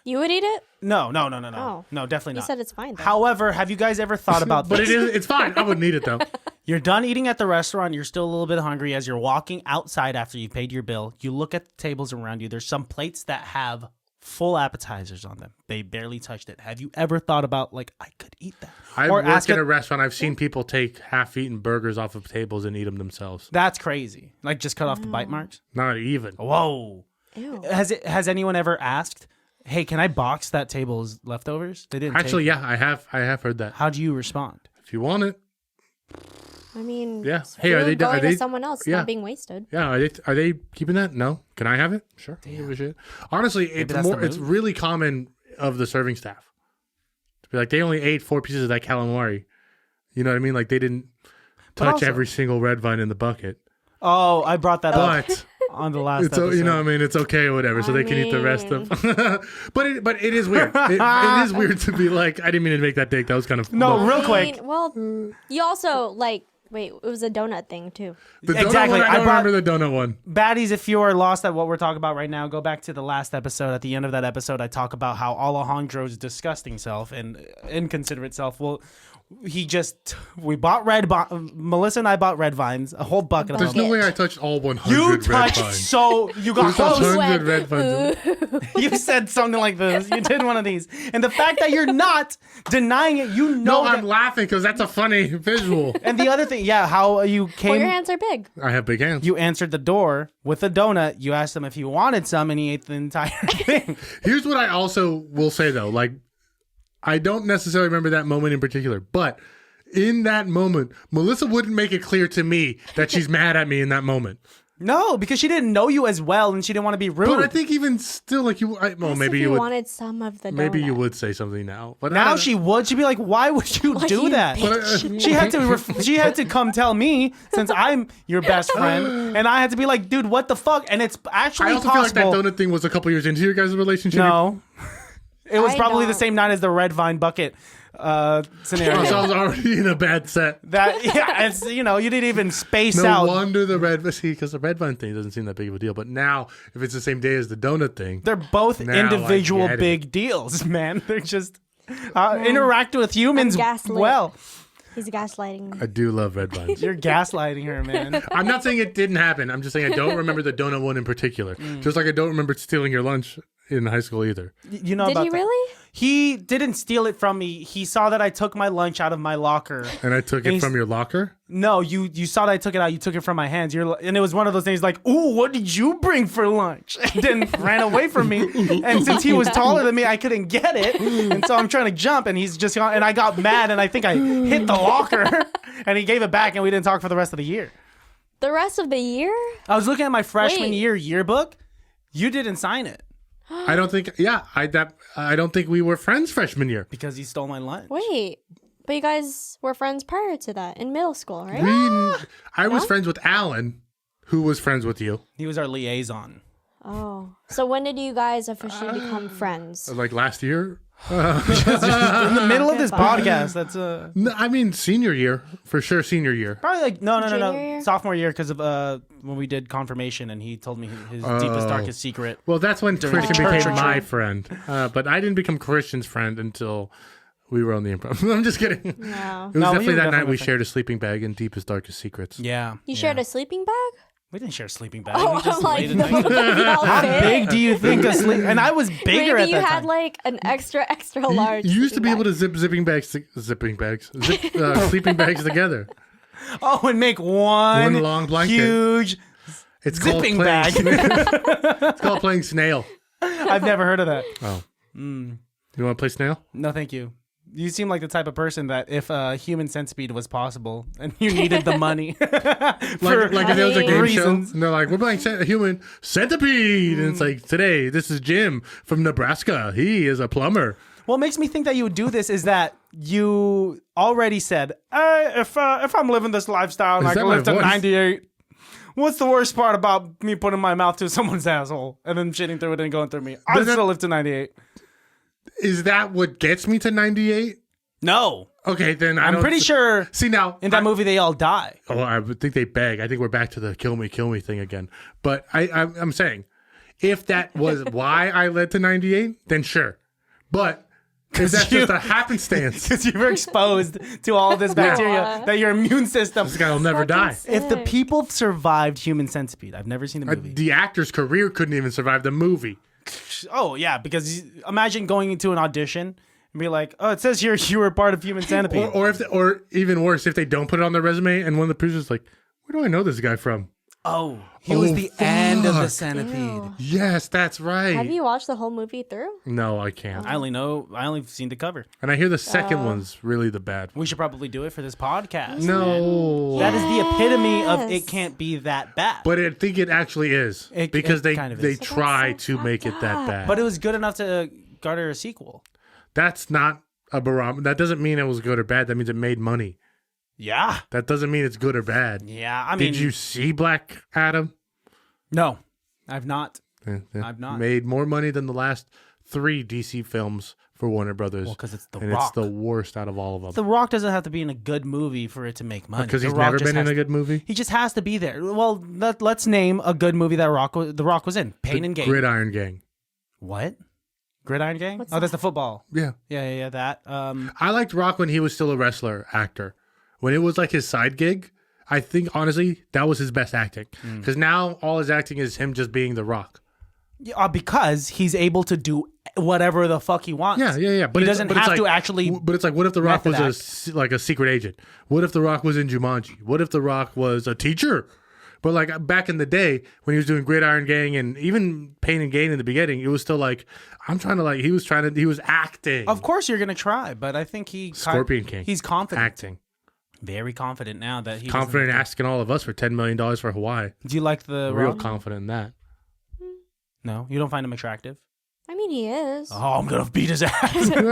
You would eat it?
No,
Oh.
no, definitely
You
not.
said it's fine. Though.
However, have you guys ever thought about
But
this?
it's fine. I wouldn't eat it though.
You're done eating at the restaurant. You're still a little bit hungry. As you're walking outside after you've paid your bill, you look at the tables around you. There's some plates that have full appetizers on them. They barely touched it. Have you ever thought about, like, I could eat that?
I
Or
work
ask
at
it-
a restaurant. I've seen people take half-eaten burgers off of tables and eat them themselves.
That's crazy. Like, just cut off the bite marks?
Not even.
Whoa.
Ew.
Has anyone ever asked, hey, can I box that table's leftovers? They didn't
Actually,
take
yeah, I have heard that.
How do you respond?
If you want it,
I mean,
Yeah.
it's
Hey, are
food
they-
going
are they-
to someone else,
yeah.
not being wasted.
yeah. Are they keeping that? No. Can I have it? Sure. Give a shit. Honestly, it's
that's
more.
the
It's
move.
really common of the serving staff to be like, they only ate 4 pieces of that calamari. You know what I mean? Like they didn't touch
also-
every single red vine in the bucket.
Oh, I brought that up
But
on the last
it's
episode.
you know what I mean, it's okay or whatever, so
I
they can eat the rest of.
Mm.
but it is weird. It is weird to be like, I didn't mean to make that dick. That was kind of
No,
low.
real
I
quick.
mean, well, you also wait. It was a donut thing too.
The donut
Exactly.
one, I
I
don't
brought-
remember the donut one.
Baddies, if you are lost at what we're talking about right now, go back to the last episode. At the end of that episode, I talk about how Alejandro's disgusting self and inconsiderate self we bought Melissa and I bought red vines, a whole bucket of
There's
them.
no way I touched all 100
You
red
touched
vines.
so you got
There's
close.
100 red vines.
You said something like this. You did one of these, and the fact that you're not denying it, you know.
No,
that,
I'm laughing because that's a funny visual.
and the other thing, how you
Well,
came.
your hands are big.
I have big hands.
You answered the door with a donut. You asked him if he wanted some, and he ate the entire thing.
Here's what I also will say though. Like, I don't necessarily remember that moment in particular, but in that moment, Melissa wouldn't make it clear to me that she's mad at me in that moment.
No, because she didn't know you as well, and she didn't want to be rude.
But I think even still, like well,
Ask
maybe
if
you would.
wanted some of the donut.
Maybe you would say something now. But I
now
don't-
she would. She'd be like, "Why would you do
you
that?"
bitch.
She had to. She had to come tell me since I'm your best friend, and I had to be like, "Dude, what the fuck?" And it's actually
I also feel like
possible.
that donut thing was a couple years into your guys' relationship.
No, it was
I
probably the
don't.
same night as the red vine bucket scenario.
Oh, so I was already in a bad set.
It's you didn't even space
No
out.
wonder the red because the red vine thing doesn't seem that big of a deal. But now, if it's the same day as the donut thing,
They're both
Now I
individual
get it.
big deals, man. They're just interact with humans
gaslit.
well.
He's gaslighting me.
I do love red vines.
You're gaslighting her, man.
I'm not saying it didn't happen. I'm just saying I don't remember the donut one in particular. Just like I don't remember stealing your lunch in high school either.
You know
Did
about
he
that.
really?
He didn't steal it from me. He saw that I took my lunch out of my locker.
And I took it
He's-
from your locker.
No, you saw that I took it out. You took it from my hands. And it was one of those things like, "Ooh, what did you bring for lunch?" And then ran away from me. And since he was taller than me, I couldn't get it. And so I'm trying to jump, and he's just gone. And I got mad, and I think I hit the locker, and he gave it back, and we didn't talk for the rest of the year.
The rest of the year?
I was looking at my freshman
Wait.
year yearbook. You didn't sign it
I don't think. Yeah, I don't think we were friends freshman year.
because you stole my lunch.
Wait. But you guys were friends prior to that in middle school, right?
I was friends with Alan, who was friends with you.
He was our liaison.
Oh. So when did you guys officially become friends?
Like last year.
In the middle of this
Goodbye.
podcast, that's
No, I mean senior year for sure. Senior year.
probably like no,
Junior year?
sophomore year because of when we did confirmation and he told me his deepest darkest secret.
Well, that's when
During
Christian
the church
became
retreat.
my friend. But I didn't become Christian's friend until we were on the improv. I'm just kidding. It
No.
was
No,
definitely
you were
that night
definitely
we
my
shared a sleeping bag and deepest darkest secrets.
Yeah,
You shared a sleeping bag?
We didn't share a sleeping bag.
Oh,
we just
I'm like,
laid in
no,
the- How big do you think a sleep? And I was bigger
Maybe
at
you
that
had
time.
like an extra
You,
large.
you used to be
sleeping
able to
bag.
zip sleeping bags together.
Oh, and make one
long blanket.
huge
It's called
zipping
playing.
bag.
It's called playing snail.
I've never heard of that.
Oh, you want to play snail?
No, thank you. You seem like the type of person that if a human centipede was possible and you needed the money,
like if there was a game
reasons.
show, and they're like, we're playing a human centipede, and it's like, today this is Jim from Nebraska. He is a plumber.
What makes me think that you would do this is that you already said, if I'm living this lifestyle and I
Is that
can live
my
to
voice?
98, what's the worst part about me putting my mouth to someone's asshole and then shitting through it and going through me? I'll still live to 98.
Is that what gets me to 98?
No.
Okay, then
I'm pretty sure
See now,
in that movie they all die.
Oh, I would think they beg. I think we're back to the kill me thing again. But I'm saying, if that was why I led to 98, then sure. But if that's just a happenstance,
Because you were exposed to all this bacteria that your immune system...
this guy will never die.
If the people survived Human Centipede, I've never seen the movie.
The actor's career couldn't even survive the movie.
Oh, yeah, because imagine going into an audition and be like, oh, it says here you were part of Human Centipede.
Or even worse, if they don't put it on their resume and one of the producers is like, where do I know this guy from?
Oh, he was the end of the
fuck.
centipede.
Ew.
Yes, that's right.
Have you watched the whole movie through?
No, I can't.
I only seen the cover.
And I hear the second one's really the bad one.
We should probably do it for this podcast.
No.
That is the epitome of
Yes.
it can't be that bad.
But I think it actually is.
It
Because they
kind of
they
is.
try
But that's
to
so
make it that
fucked
bad.
But it was good enough to garner a sequel.
That's not a barometer. That doesn't mean it was good or bad. That means it made money.
Yeah.
That doesn't mean it's good or bad.
Yeah. I mean,
Did you see Black Adam?
No, I've not.
It
I've not.
Made more money than the last 3 DC films for Warner Brothers.
Well, because it's The
and
Rock.
it's the worst out of all of them.
The Rock doesn't have to be in a good movie for it to make money.
Because
The
he's
Rock
never
just
been in
has
a good movie.
He just has to be there. Well, let's name a good movie that The Rock was in. Pain and Gain.
Gridiron Gang.
What? Gridiron Gang?
What's
That's the football.
Yeah.
Yeah. That.
I liked Rock when he was still a wrestler actor. When it was like his side gig, I think honestly that was his best acting. Because now all his acting is him just being The Rock.
Because he's able to do whatever the fuck he wants.
Yeah. But
he doesn't have to actually.
But it's like, what if The Rock
method
was like a secret agent? What if The Rock was in Jumanji? What if The Rock was a teacher? But like back in the day when he was doing Gridiron Gang and even Pain and Gain in the beginning, it was still like he was acting.
Of course, you're gonna try, but I think
Scorpion King.
He's confident,
Acting.
very confident now that he's
Confident asking all of us for $10 million for Hawaii.
Do you like the
Real
Rock?
confident in that.
No, you don't find him attractive.
I mean, he is.
Oh, I'm gonna beat his ass.
I'm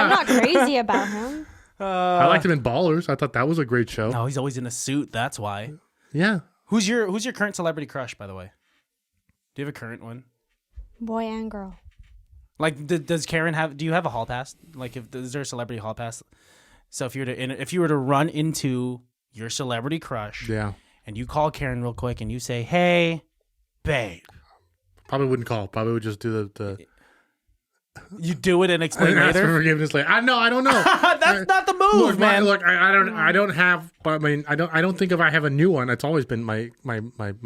not crazy about him.
I liked him in Ballers. I thought that was a great show.
No, he's always in a suit. That's why.
Yeah.
Who's your current celebrity crush, by the way? Do you have a current one?
Boy and girl.
Like, does Karen have? Do you have a hall pass? Like, is there a celebrity hall pass? So if you were to run into your celebrity crush,
Yeah.
and you call Karen real quick and you say, "Hey, babe,"
Probably wouldn't call. Probably would just do the
you do it and explain
ask for
later.
forgiveness later. I don't know.
That's not the move,
Look,
man.
I don't have. But I mean, I don't think if I have a new one. It's always been my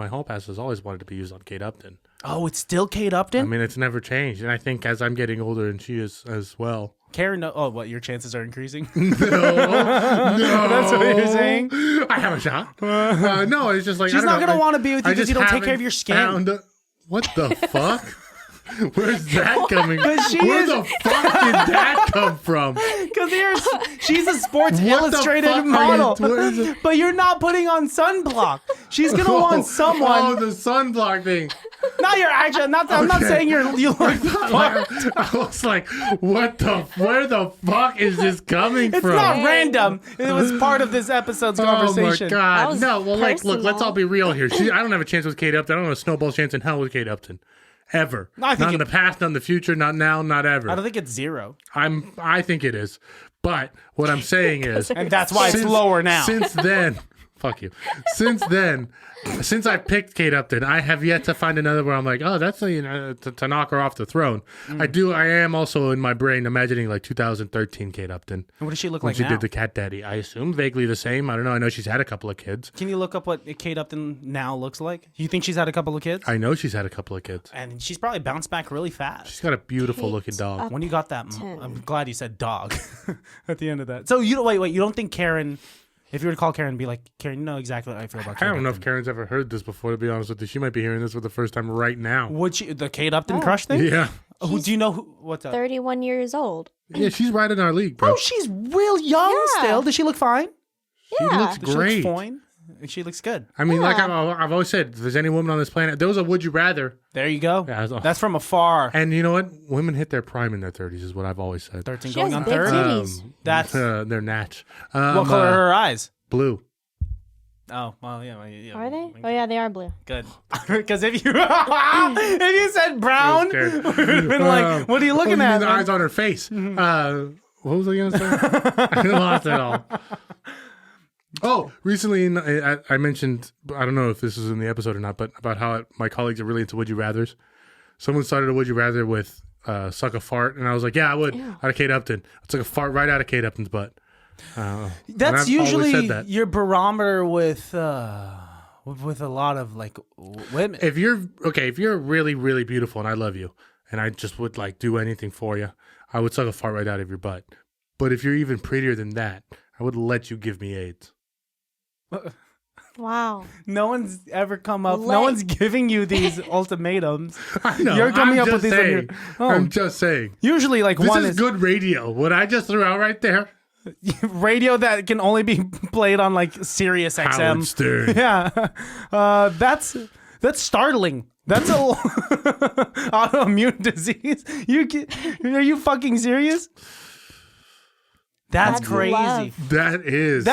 hall pass has always wanted to be used on Kate Upton.
Oh, it's still Kate Upton.
I mean, it's never changed, and I think as I'm getting older, and she is as well.
Karen, oh, what? Your chances are increasing.
No,
That's what you're saying.
I have a shot. No, it's just like
She's
I don't
not
know.
gonna want to be with you
I
because you
just
don't take care of
haven't
your skin.
found what the fuck? Where's that coming? Where
is-
the fuck did that come from?
Because she's a Sports
What the
Illustrated
fuck are you
model,
doing?
but you're not putting on sunblock. She's gonna want someone.
Oh, the sunblock thing.
Not your actual. I'm not
Okay.
saying you look.
I was like, where the fuck is this coming
It's
from?
not random. It was part of this episode's conversation.
Oh my
That
god!
was
No, well, like, look, let's
personal.
all be real here. I don't have a chance with Kate Upton. I don't have a snowball chance in hell with Kate Upton, ever.
I think
Not in the past, not in the future, not now, not ever.
I don't think it's 0,
I think it is. But what I'm saying is,
and that's why it's
since-
lower now.
Since then, fuck you. Since I picked Kate Upton, I have yet to find another where I'm like, oh, that's to knock her off the throne. I am also in my brain imagining like 2013 Kate Upton.
What does she look
When
like
she
now?
did the Cat Daddy. I assume vaguely the same. I don't know. I know she's had a couple of kids.
Can you look up what Kate Upton now looks like? You think she's had a couple of kids?
I know she's had a couple of kids.
And she's probably bounced back really fast.
She's got a beautiful looking dog.
When you got that,
Upton.
I'm glad you said dog at the end of that. So you don't wait. You don't think Karen? If you were to call Karen and be like, Karen, you know exactly what I feel about Kate
I don't know if
Upton.
Karen's ever heard this before, to be honest with you. She might be hearing this for the first time right now.
Would she the Kate Upton crush thing?
Yeah.
Who do you know? What's up?
31 years old.
Yeah, she's right in our league, bro.
Oh, she's real young
Yeah.
still. Does she look fine?
She looks
Does
great.
She looks fine. She looks good.
I mean, like
Yeah.
I've always said, if there's any woman on this planet, there was a would you rather.
There you go.
Yeah,
That's from afar.
And you know what? Women hit their prime in their 30s, is what I've always said.
13
She
going
has
on
big
30.
titties.
That's
They're natch.
what color are her eyes?
Blue.
Oh, well, yeah.
Are they? Oh, yeah, they are blue.
Good. Because if you if you said brown, we
scared.
would have been like, what are you looking
You
at?
mean the
man?
eyes on her face. What was I going to say? I lost it all. Oh, recently I mentioned, I don't know if this is in the episode or not, but about how my colleagues are really into would you rathers. Someone started a would you rather with suck a fart, and I was like, yeah, I would. Out of Kate Upton. I took a fart right out of Kate Upton's butt.
That's
I've always
usually
said that.
your barometer with a lot of like women.
If you're really, really beautiful and I love you and I just would like do anything for you, I would suck a fart right out of your butt. But if you're even prettier than that, I would let you give me AIDS.
Wow.
No one's ever come up. No
Let-
one's giving you these ultimatums.
I know.
You're coming
I'm
up with
just
these on
saying.
your
I'm
own.
just saying.
Usually, like
This
one
is
is
good radio. What I just threw out right there.
radio that can only be played on like Sirius
Howard
XM.
Stern.
Yeah, that's startling. That's a autoimmune disease. Are you fucking serious? That's crazy.
love.
That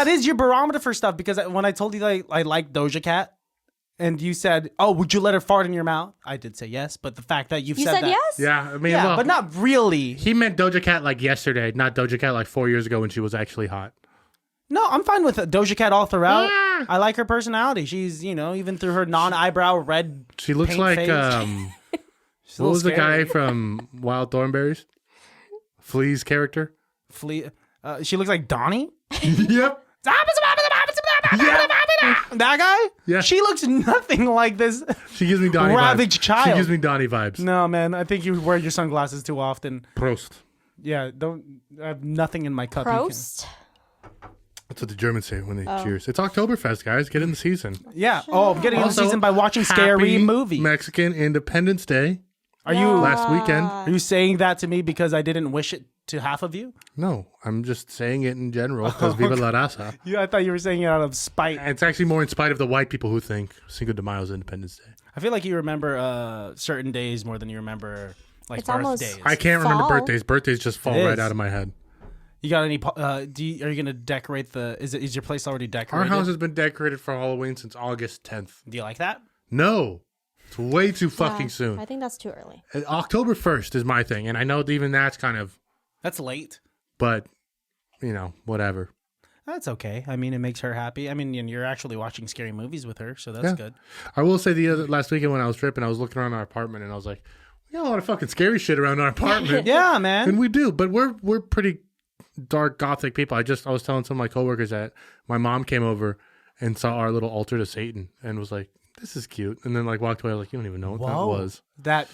is
Your barometer for stuff, because when I told you that I like Doja Cat, and you said, "Oh, would you let her fart in your mouth?" I did say yes, but the fact that
You
said
said
that,
yes?
Yeah, I mean,
yeah,
well,
but not really.
he meant Doja Cat like yesterday, not Doja Cat like 4 years ago when she was actually hot.
No, I'm fine with Doja Cat all throughout.
Yeah.
I like her personality. She's, even through her non-eyebrow red.
She looks
paint
like
face. She's a
what
little
was the
scary.
guy from Wild Thornberrys? Flea's character.
She looks like Donnie.
Yep.
That guy?
Yeah.
She looks nothing like this.
She gives me Donnie
Ravaged
vibes.
child.
She gives me Donnie vibes.
No, man. I think you wear your sunglasses too often.
Prost.
Yeah, don't. I have nothing in my cup. You can-
Prost.
That's what the Germans say when they cheers. It's Oktoberfest, guys. Get in the season.
Yeah. Oh, I'm getting in the
Also,
season by watching scary
happy
movies.
Mexican Independence Day
Are you
last weekend.
are you saying that to me because I didn't wish it to half of you?
No, I'm just saying it in general because Viva la Raza.
Yeah, I thought you were saying it out of spite.
It's actually more in spite of the white people who think Cinco de Mayo is Independence Day.
I feel like you remember certain days more than you remember like
It's almost-
birthdays.
I can't remember
Fall.
birthdays. Birthdays just fall
It
right
is.
out of my head.
You got any? Are you gonna decorate the? Is your place already
Our
decorated?
house has been decorated for Halloween since August 10th.
Do you like that?
No, it's way too fucking
Yeah,
soon.
I think that's too early.
October 1st is my thing, and I know even that's kind of,
That's late.
but whatever.
That's okay. I mean, it makes her happy. I mean, and you're actually watching scary movies with her, so that's
Yeah.
good.
I will say last weekend when I was tripping, I was looking around our apartment and I was like, we got a lot of fucking scary shit around our apartment.
Yeah, man.
And we do, but we're pretty dark gothic people. I was telling some of my coworkers that my mom came over and saw our little altar to Satan and was like, this is cute. And then like walked away. I was like, you don't even know what that was.
That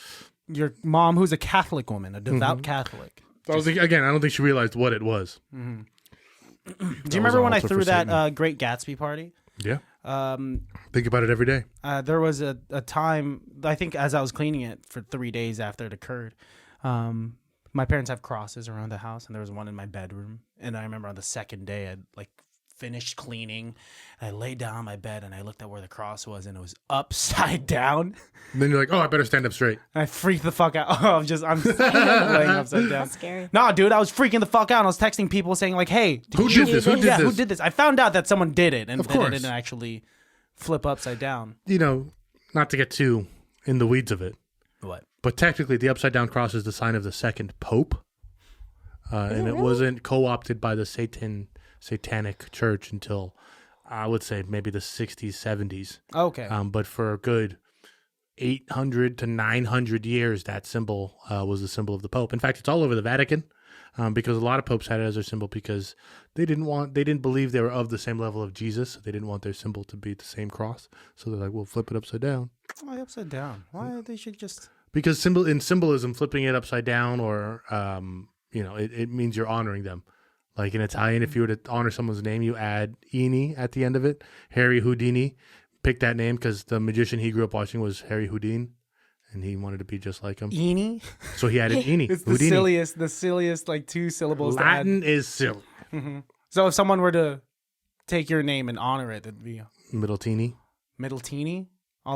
your mom, who's a Catholic woman, a devout
Mm-hmm.
Catholic.
So I was like, again, I don't think she realized what it was.
Do you remember when I
altar
threw
for
that
Satan.
Great Gatsby party?
Yeah. Think about it every day.
There was a time, I think, as I was cleaning it for 3 days after it occurred. My parents have crosses around the house, and there was one in my bedroom. And I remember on the second day, I'd like finished cleaning. And I laid down on my bed, and I looked at where the cross was, and it was upside down.
And then you're like, oh, I better stand up straight.
And I freaked the fuck out. I'm laying upside down.
That's scary.
No, dude, I was freaking the fuck out. And I was texting people saying like, "Hey,
Who did this? Who did
yeah,
this?
who did this?" I found out that someone did it, and
Of
that it
course.
didn't actually flip upside down.
Not to get too in the weeds of it,
What?
but technically the upside down cross is the sign of the second pope. And it
really?
wasn't co-opted by the satanic church until I would say maybe the 60s, 70s.
Okay.
But for a good 800 to 900 years, that symbol was the symbol of the Pope. In fact, it's all over the Vatican because a lot of popes had it as their symbol because they didn't believe they were of the same level of Jesus. So they didn't want their symbol to be the same cross. So they're like, we'll flip it upside down.
Why upside down? Why they should just?
Because in symbolism, flipping it upside down or, it means you're honoring them. Like in Italian, if you were to honor someone's name, you add "ini" at the end of it. Harry Houdini picked that name because the magician he grew up watching was Harry Houdin. and he wanted to be just like him.
Eenie?
So he added Eni.
It's the
Houdini.
silliest like 2 syllables.
Latin is silly.
So if someone were to take your name and honor it, it'd be
Middletini.
Middletini?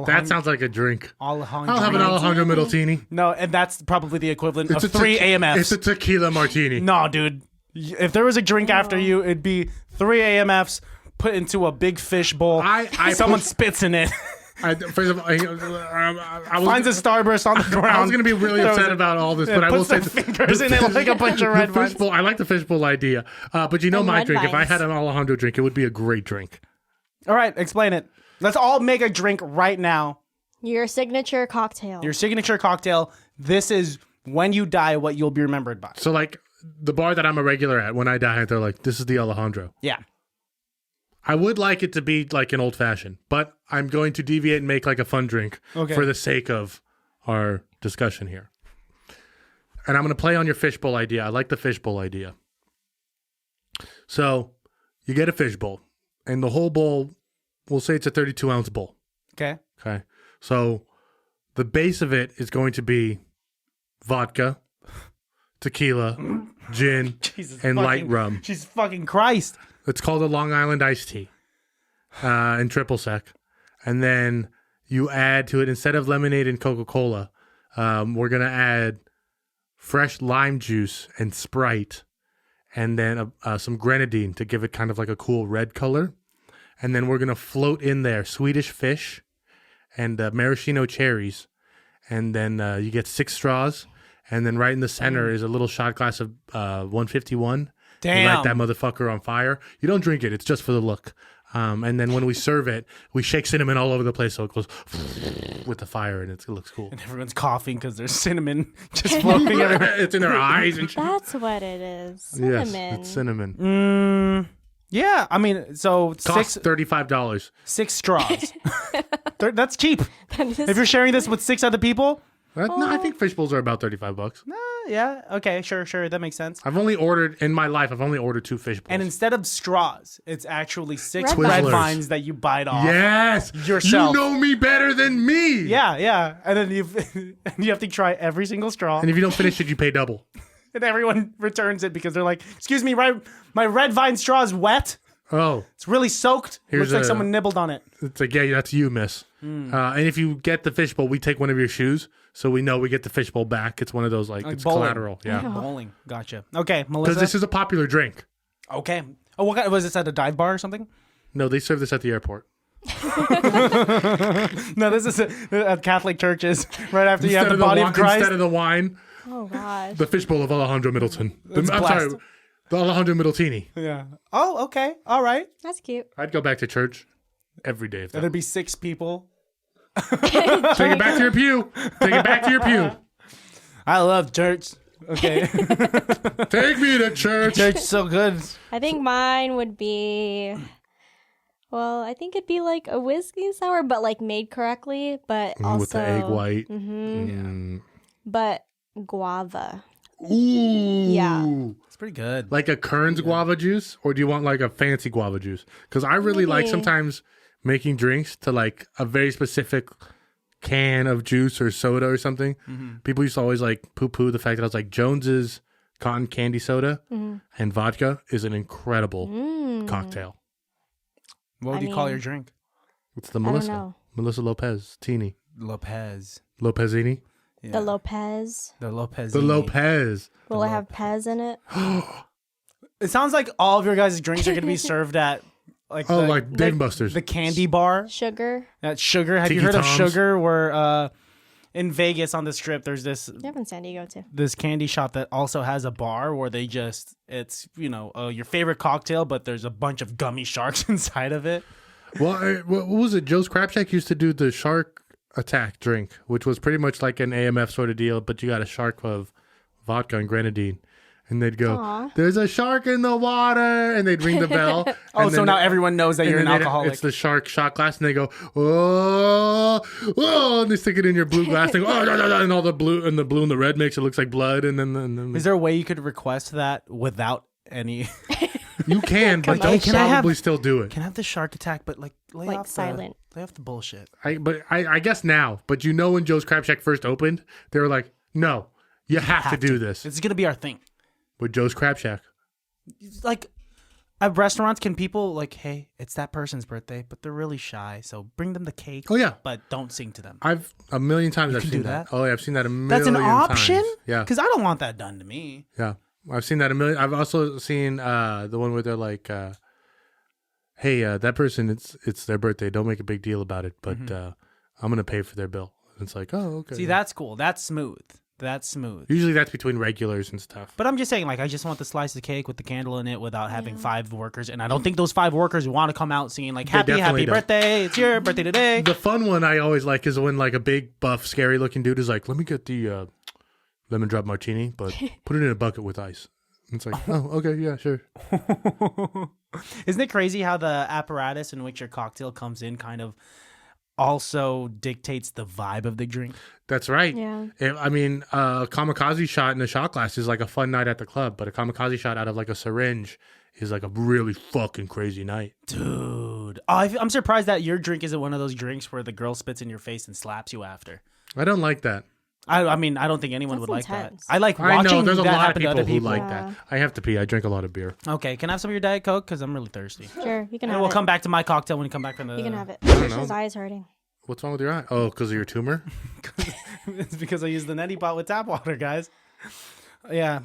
That sounds like a drink.
Alejandro.
I'll have an Alejandro Middletini.
No, and that's probably the equivalent of 3 AMFs.
It's a tequila martini.
No, dude. If there was a drink after you, it'd be 3 AMFs put into a big fish bowl. Someone spits in it.
First of all, I
Finds a starburst on the ground.
I was going to be really upset about all this, but I will say
fingers in it like a bunch of red vines.
I like the fishbowl idea, but you know my
red
drink. If I
vines.
had an Alejandro drink, it would be a great drink.
All right, explain it. Let's all make a drink right now.
Your signature cocktail.
Your signature cocktail. This is when you die, what you'll be remembered by.
So like the bar that I'm a regular at, when I die, they're like, "This is the Alejandro."
Yeah.
I would like it to be like an old fashioned, but I'm going to deviate and make like a fun drink for the sake of our discussion here. And I'm going to play on your fishbowl idea. I like the fishbowl idea. So you get a fishbowl, and the whole bowl, we'll say it's a 32-ounce bowl.
Okay.
Okay. So the base of it is going to be vodka, tequila, gin, and light rum.
Jesus fucking Christ.
It's called a Long Island iced tea in triple sec. And then you add to it, instead of lemonade and Coca-Cola, we're going to add fresh lime juice and Sprite, and then some grenadine to give it kind of like a cool red color. And then we're going to float in there Swedish fish and maraschino cherries. And then you get 6 straws. And then right in the center is a little shot glass of 151.
Damn.
You light that motherfucker on fire. You don't drink it. It's just for the look. And then when we serve it, we shake cinnamon all over the place so it goes with the fire, and it looks cool.
And everyone's coughing because there's cinnamon just floating everywhere.
It's in their eyes and shit.
That's what it is. Cinnamon.
Yes, it's cinnamon.
Yeah, I mean, so
Costs $35.
6 straws. That's cheap.
That is-
If you're sharing this with 6 other people,
No, I think fish bowls are about $35.
yeah, okay, sure, that makes sense.
I've only ordered 2 fish bowls.
And instead of straws, it's actually 6
Red
red
vines.
vines that you bite off.
yes,
Yourself.
You know me better than me.
Yeah, and then you have to try every single straw,
And if you don't finish it, you pay double.
and everyone returns it because they're like, "Excuse me, my red vine straw is wet.
Oh,
It's really soaked.
Here's
Looks like
a-
someone nibbled on it."
it's like, yeah, that's you, miss. And if you get the fish bowl, we take one of your shoes, so we know we get the fish bowl back. It's one of those, like it's
bowling.
collateral. Yeah.
Bowling, gotcha. Okay,
Because
Melissa.
this is a popular drink.
Okay. Oh, what kind, was this at a dive bar or something?
No, they serve this at the airport.
No, this is at Catholic churches. Right after you have the body of Christ.
Instead of the wine,
Oh gosh.
the fish bowl of Alejandro Middleton. I'm
blessed.
sorry, the Alejandro Middletini.
Yeah. Oh, okay. All right.
That's cute.
I'd go back to church every day. If that.
There'd be 6 people.
Take it back to your pew. Take it back to your pew.
I love church. Okay.
Take me to church.
Church is so good.
I think mine would be, well, I think it'd be like a whiskey sour, but like made correctly, but also
With the egg white.
but guava.
Ooh.
Yeah.
It's pretty good.
Like a Kern's guava juice, or do you want like a fancy guava juice? Because I really like
Maybe.
sometimes making drinks to like a very specific can of juice or soda or something. People used to always like poo-poo the fact that I was like, Jones's cotton candy soda and vodka is an incredible cocktail.
What would
I
you call
mean-
your drink?
It's the
I don't
Melissa.
know.
Melissa Lopez. Teeny.
Lopez.
Lopezini.
Yeah.
The Lopez.
The Lopez.
The Lopez.
Will it have Pez in it?
It sounds like all of your guys' drinks are going to be served at like
Oh,
the,
like Dave and Buster's.
the candy bar.
Sugar.
At Sugar. Have you
Tiki
heard of
Tom's.
Sugar? Where in Vegas on the Strip, there's this
You have in San Diego too.
candy shop that also has a bar where they just it's your favorite cocktail, but there's a bunch of gummy sharks inside of it.
Well, what was it? Joe's Crab Shack used to do the shark attack drink, which was pretty much like an AMF sort of deal, but you got a shark of vodka and grenadine. And they'd go,
Aw.
"There's a shark in the water," and they'd ring the bell.
Oh,
and
so
then
now everyone knows that
and
you're an
then
alcoholic.
It's the shark shot glass, and they go, "Oh, oh," and they stick it in your blue glass. They go, "Oh, no, no, no," and all the blue and the red makes it looks like blood, and then
Is there a way you could request that without any?
you can, but
Come on.
don't
Can I have-
probably still do it.
Can I have the shark attack, but like lay
Like
off
silent.
Lay off the bullshit.
I guess now. But when Joe's Crab Shack first opened, they were like, no, you have to do this.
It's gonna be our thing.
With Joe's Crab Shack.
Like at restaurants, can people like, hey, it's that person's birthday, but they're really shy, so bring them the cake.
Oh yeah,
but don't sing to them.
I've a million times I've seen that. Oh yeah, I've seen that a million times.
That's an option.
Yeah,
because I don't want that done to me.
Yeah, I've seen that a million. I've also seen the one where they're like, hey, that person, it's their birthday. Don't make a big deal about it, but I'm gonna pay for their bill. And it's like, oh okay.
See, that's cool. That's smooth.
Usually that's between regulars and stuff.
But I'm just saying, like, I just want the slice of cake with the candle in it without having 5 workers. And I don't think those 5 workers want to come out singing, like, happy birthday. It's your birthday today.
The fun one I always like is when, like, a big, buff, scary-looking dude is like, let me get the lemon drop martini, but put it in a bucket with ice. And it's like, oh, okay, yeah, sure.
Isn't it crazy how the apparatus in which your cocktail comes in kind of also dictates the vibe of the drink?
That's right.
Yeah.
I mean, a kamikaze shot in a shot glass is like a fun night at the club, but a kamikaze shot out of like a syringe is like a really fucking crazy night.
Dude. I'm surprised that your drink isn't one of those drinks where the girl spits in your face and slaps you after.
I don't like that.
I mean, I don't think anyone would
intense.
like that. I like watching
I know, there's a
that
lot of
happen to
people
other
who
people.
like that. I have to pee. I drink a lot of beer.
Okay, can I have some of your Diet Coke? Because I'm really thirsty.
Sure, you can
And
have
we'll
it.
come back to my cocktail when you come back from the...
You can have it.
don't know.
His eye's hurting.
What's wrong with your eye? Oh, because of your tumor?
It's because I used the neti pot with tap water, guys. Yeah,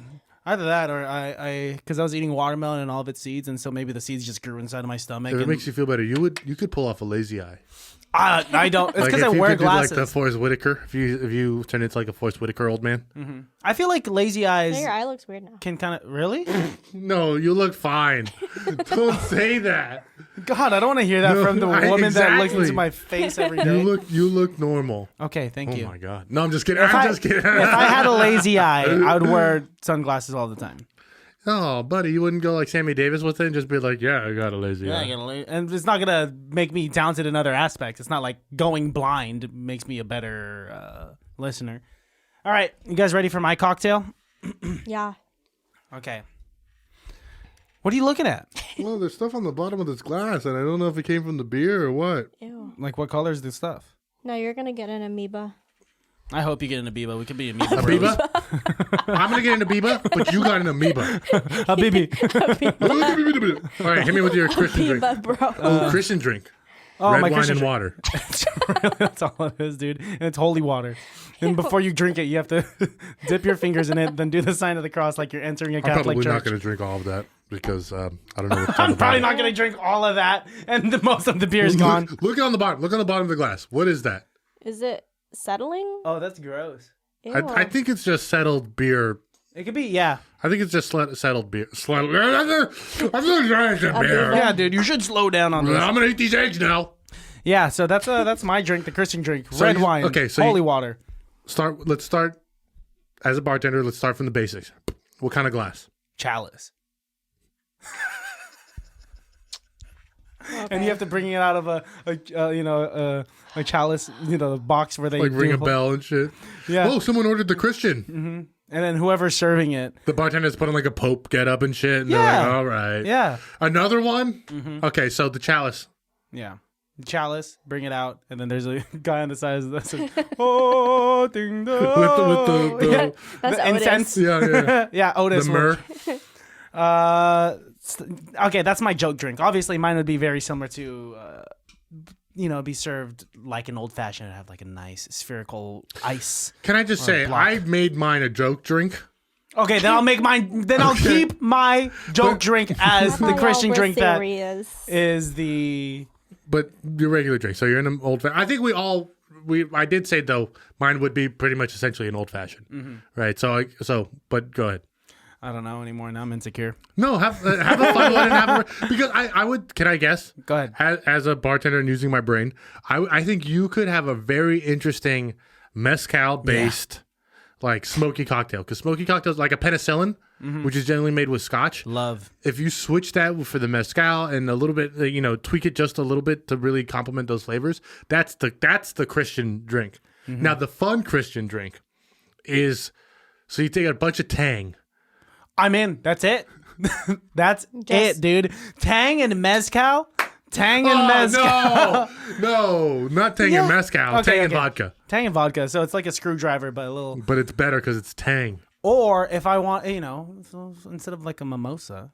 either that or because I was eating watermelon and all of its seeds, and so maybe the seeds just grew inside of my stomach.
If it
and
makes you feel better, you could pull off a lazy eye.
I don't. It's
Like
because
if
I
you
wear
could do
glasses.
like the Forrest Whitaker, if you turn into like a Forrest Whitaker old man.
I feel like lazy eyes
Hey, your eye looks weird now.
can kind of really.
No, you look fine. Don't say that.
God, I don't want to hear that
No,
from the woman that looks
exactly.
into my face every day.
You look normal.
Okay, thank
Oh
you.
my god. No, I'm just kidding.
If
I'm just kidding.
If I had a lazy eye, I would wear sunglasses all the time.
Oh, buddy, you wouldn't go like Sammy Davis with it and just be like, yeah, I got a lazy eye.
And it's not gonna make me talented in other aspects. It's not like going blind makes me a better listener. All right, you guys ready for my cocktail?
Yeah.
Okay. What are you looking at?
Well, there's stuff on the bottom of this glass, and I don't know if it came from the beer or what.
Ew.
Like, what color is this stuff?
No, you're gonna get an amoeba.
I hope you get an amoeba. We could be amoeba.
Amoeba? I'm going to get an amoeba, but you got an amoeba.
Habibi.
All right, hit me with your Christian drink.
Amoeba, bro.
Oh, Christian drink.
Oh,
Red
my
wine
Christian
and
drink.
water.
That's all it is, dude. And it's holy water. And before you drink it, you have to dip your fingers in it, then do the sign of the cross like you're entering a
I'm
Catholic
probably
church.
not going to drink all of that because I don't know what's on
I'm
the
probably
bottom.
not going to drink all of that, and most of the beer is gone.
Look on the bottom. Look on the bottom of the glass. What is that?
Is it settling?
Oh, that's gross.
Ew.
I think it's just settled beer.
It could be, yeah.
I think it's just settled beer. I'm going to drink the beer.
Yeah, dude, you should slow down on this.
I'm going to eat these eggs now.
Yeah, so that's my drink, the Christian drink. Red wine,
okay, so
holy water.
Let's start as a bartender. Let's start from the basics. What kind of glass?
Chalice.
Okay.
And you have to bring it out of a chalice, box where they
Like ring
do
a bell and shit.
Yeah.
Oh, someone ordered the Christian.
And then whoever's serving it.
The bartender's putting like a pope get up and shit. And
Yeah.
they're like, all right.
Yeah.
Another one? Okay, so the chalice.
Yeah. Chalice, bring it out, and then there's a guy on the side that says, "Oh, ding dong."
With the
yeah.
That's
The incense.
yeah.
Yeah, Otis.
The myrrh.
Okay, that's my joke drink. Obviously, mine would be very similar to, be served like an old fashioned and have like a nice spherical ice.
Can I just
Or
say,
block.
I made mine a joke drink.
Okay, then I'll make mine. Then I'll keep my joke drink as the Christian drink that is the.
But your regular drink. So you're in an old fashioned. I think I did say though, mine would be pretty much essentially an old fashioned, right? But go ahead.
I don't know anymore. Now I'm insecure.
No, have a fun one and because I would. Can I guess?
Go ahead.
As a bartender and using my brain, I think you could have a very interesting mezcal based like smoky cocktail, because smoky cocktails like a penicillin, which is generally made with scotch.
Love.
If you switch that for the mezcal and a little bit, tweak it just a little bit to really complement those flavors, that's the Christian drink. Now, the fun Christian drink is, so you take a bunch of Tang.
I'm in. That's it. That's it, dude. Tang and mezcal. Tang and mezcal.
No, not Tang and mezcal.
Okay,
Tang and
okay.
vodka.
Tang and vodka. So it's like a screwdriver, but a little.
But it's better because it's Tang.
Or if I want, so instead of like a mimosa,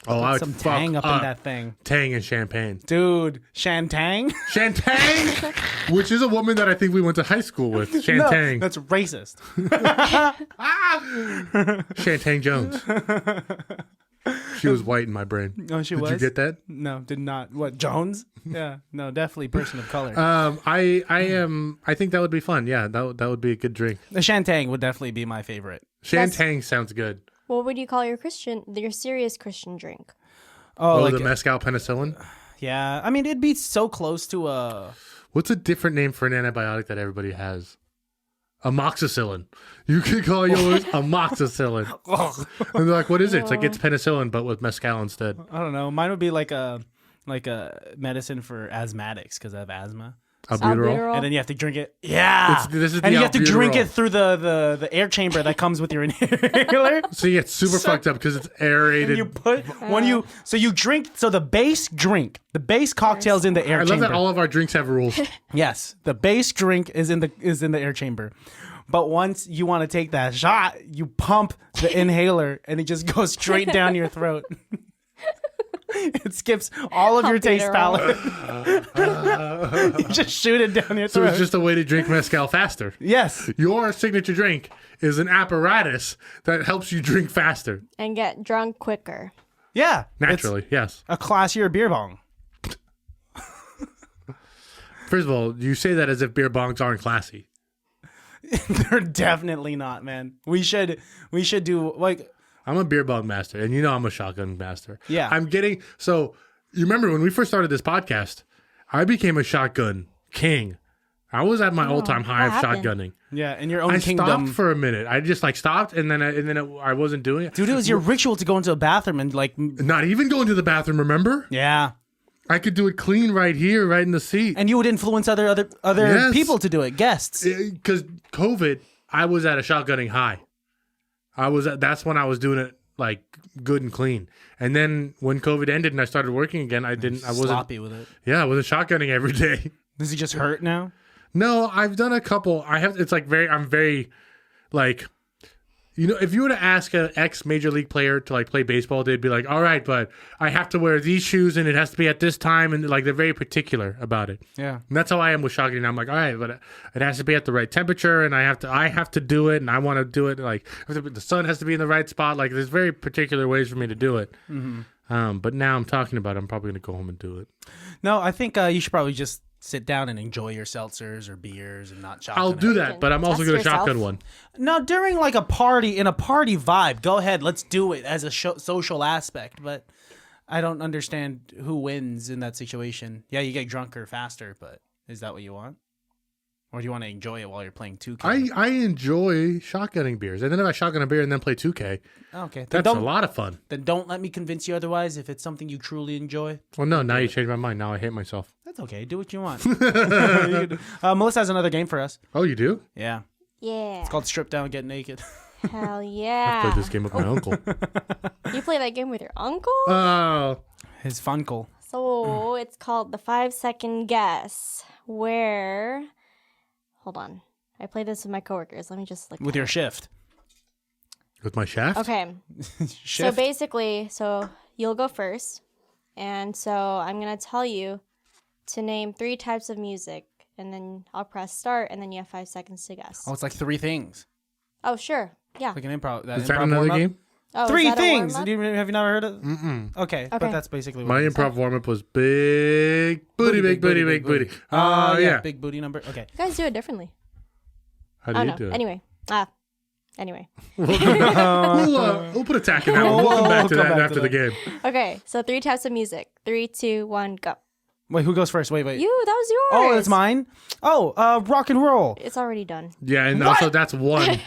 Oh,
put some Tang up in that thing.
Tang and champagne.
Dude, CHAM-TANG?
CHAM-TANG, which is a woman that I think we went to high school with.
No,
CHAM-TANG.
that's racist.
CHAM-TANG Jones. She was white in my brain.
Oh, she was?
Did you get that?
No, did not. What, Jones? Yeah, no, definitely person of color.
I think that would be fun. Yeah, that would be a good drink.
The CHAM-TANG would definitely be my favorite.
CHAM-TANG sounds good.
What would you call your serious Christian drink?
Oh, like,
the mezcal penicillin?
yeah. I mean, it'd be so close to a...
What's a different name for an antibiotic that everybody has? Amoxicillin. You could call yours amoxicillin. And they're like, what is it? It's like, it's penicillin, but with mezcal instead.
I don't know. Mine would be like a medicine for asthmatics because I have asthma.
Albuterol.
And then you have to drink it. Yeah.
This is
and
the
you have to drink
albuterol.
it through the air chamber that comes with your inhaler.
So you get super fucked up because it's aerated.
You put you drink the base cocktail's in the air
I
chamber.
love that all of our drinks have rules.
Yes, the base drink is in the air chamber. But once you want to take that shot, you pump the inhaler and it just goes straight down your throat. It skips all of your taste palette. You just shoot it down your
So
throat.
it's just a way to drink mezcal faster.
Yes.
Your signature drink is an apparatus that helps you drink faster.
And get drunk quicker.
Yeah.
Naturally, yes.
It's a classier beer bong.
First of all, you say that as if beer bongs aren't classy.
They're definitely not, man. We should do like
I'm a beer bong master, and you know I'm a shotgun master.
Yeah.
So you remember when we first started this podcast, I became a shotgun king. I was at my all-time high of
what happened?
shotgunning.
yeah, in your own
I
kingdom.
stopped for a minute. I just stopped, and then I wasn't doing it.
Dude, it was your ritual to go into a bathroom and like
Not even going to the bathroom. Remember?
yeah.
I could do it clean right here, right in the seat.
And you would influence other
Yes.
people to do it, guests.
Because COVID, I was at a shotgunning high. That's when I was doing it like good and clean. And then when COVID ended and I started working again, I wasn't
sloppy with it.
Yeah, I wasn't shotgunning every day.
Does he just hurt now?
No, I've done a couple. I'm very like, if you were to ask an ex major league player to like play baseball, they'd be like, all right, but I have to wear these shoes and it has to be at this time. And like, they're very particular about it.
Yeah.
And that's how I am with shotgunning. I'm like, all right, but it has to be at the right temperature and I have to do it. And I want to do it. Like the sun has to be in the right spot. Like there's very particular ways for me to do it. Mm-hmm. But now I'm talking about it, I'm probably going to go home and do it.
No, I think you should probably just sit down and enjoy your seltzers or beers and not shotgun.
I'll do that, but I'm also
Test
going to shotgun
yourself.
one.
No, during like a party, in a party vibe, go ahead, let's do it as a social aspect. But I don't understand who wins in that situation. Yeah, you get drunker faster, but is that what you want? Or do you want to enjoy it while you're playing 2K?
I enjoy shotgunning beers. And then if I shotgun a beer and then play 2K,
Okay.
that's a lot of fun.
Then don't let me convince you otherwise if it's something you truly enjoy.
Well, no, now you changed my mind. Now I hate myself.
That's okay. Do what you want. Melissa has another game for us.
Oh, you do?
Yeah.
Yeah.
It's called Strip Down, Get Naked.
Hell
I
yeah.
played this game with my uncle.
You play that game with your uncle?
Oh.
His Funkel.
So it's called the 5-second guess, where... Hold on. I play this with my coworkers. Let me just look.
With your shift.
With my shaft?
Okay. So
Shift?
basically, you'll go first. And so I'm going to tell you to name 3 types of music. And then I'll press start, and then you have 5 seconds to guess.
Oh, it's like 3 things.
Oh, sure. Yeah.
Like an improv.
Is that another game?
Oh, is
3
that a
things.
warm-up?
Have you never heard of? Mm-mm. Okay, but that's basically what
My
it is.
improv warm-up was big booty, big booty, big booty. Oh, yeah.
Big booty number. Okay.
You guys do it differently.
How do
Oh,
you
no.
do it?
Anyway.
We'll put a tack in that one. We'll come back to that after the game.
Okay, so 3 types of music. 3, 2, 1, go.
Wait, who goes first? Wait.
You, that was yours.
Oh, that's mine? Oh, rock and roll.
It's already done.
Yeah, and also that's one.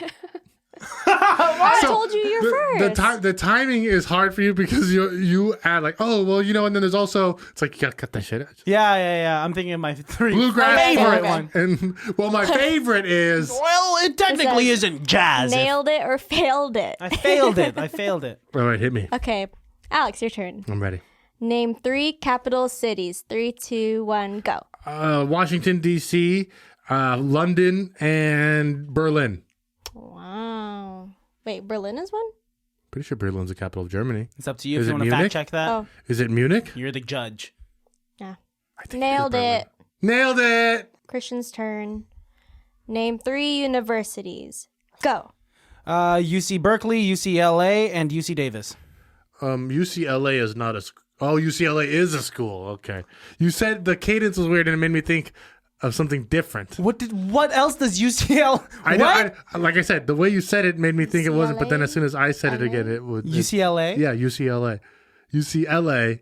I told you you're first.
The timing is hard for you because you add like, oh, well, and then there's also, it's like, you gotta cut that shit out.
Yeah. I'm thinking of my 3
Bluegrass
favorite
okay.
one.
And, well, my favorite is...
Well, it technically isn't jazz.
Nailed it or failed it.
I failed it.
All right, hit me.
Okay, Alex, your turn.
I'm ready.
Name 3 capital cities. 3, 2, 1, go.
Washington, D.C., London, and Berlin.
Wow. Wait, Berlin is one?
Pretty sure Berlin's the capital of Germany.
It's up to you
Is
if you
it
want to fact
Munich?
check that.
Oh,
Is it Munich?
You're the judge.
yeah.
I think
Nailed
Berlin.
it.
Nailed it.
Christian's turn. Name 3 universities. Go.
UC Berkeley, UCLA, and UC Davis.
UCLA is not a school. Oh, UCLA is a school. Okay. You said the cadence was weird and it made me think of something different.
What else does UCL?
I know. Like I said, the way you said it made me think it wasn't, but then
UCLA?
as soon as I said it again, it would.
UCLA?
Yeah, UCLA. UCLA.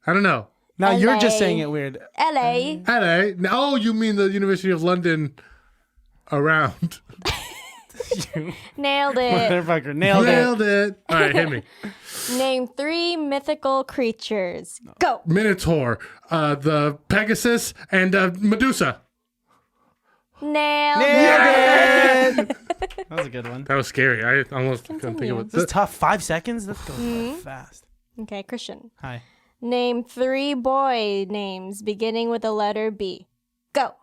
I don't know.
Now you're just
LA.
saying it weird.
LA.
LA. Oh, you mean the University of London around.
Nailed it.
Motherfucker, nailed it.
Nailed it. All right, hit me.
Name 3 mythical creatures. Go.
Minotaur, the Pegasus, and Medusa.
Nailed
Nailed
it.
it. That was a good one.
That was scary. I almost couldn't think
Continue.
of it.
This is tough. 5 seconds? That's going fast.
Okay, Christian.
Hi.
Name 3 boy names beginning with the letter B. Go.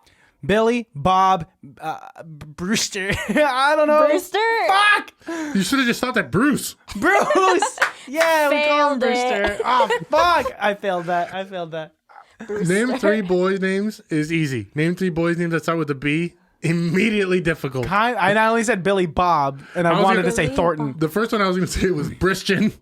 Billy, Bob, Brewster. I don't know.
Brewster.
Fuck!
You should have just stopped at Bruce.
Bruce! Yeah, we call him
Failed
Brewster.
it.
Oh, fuck! I failed that.
Name 3 boys' names is easy. Name 3 boys' names that start with a B. Immediately difficult.
I not only said Billy Bob, and I
was
wanted
gonna-
to say
Billy
Thornton.
The first one I was going to say was Bristian,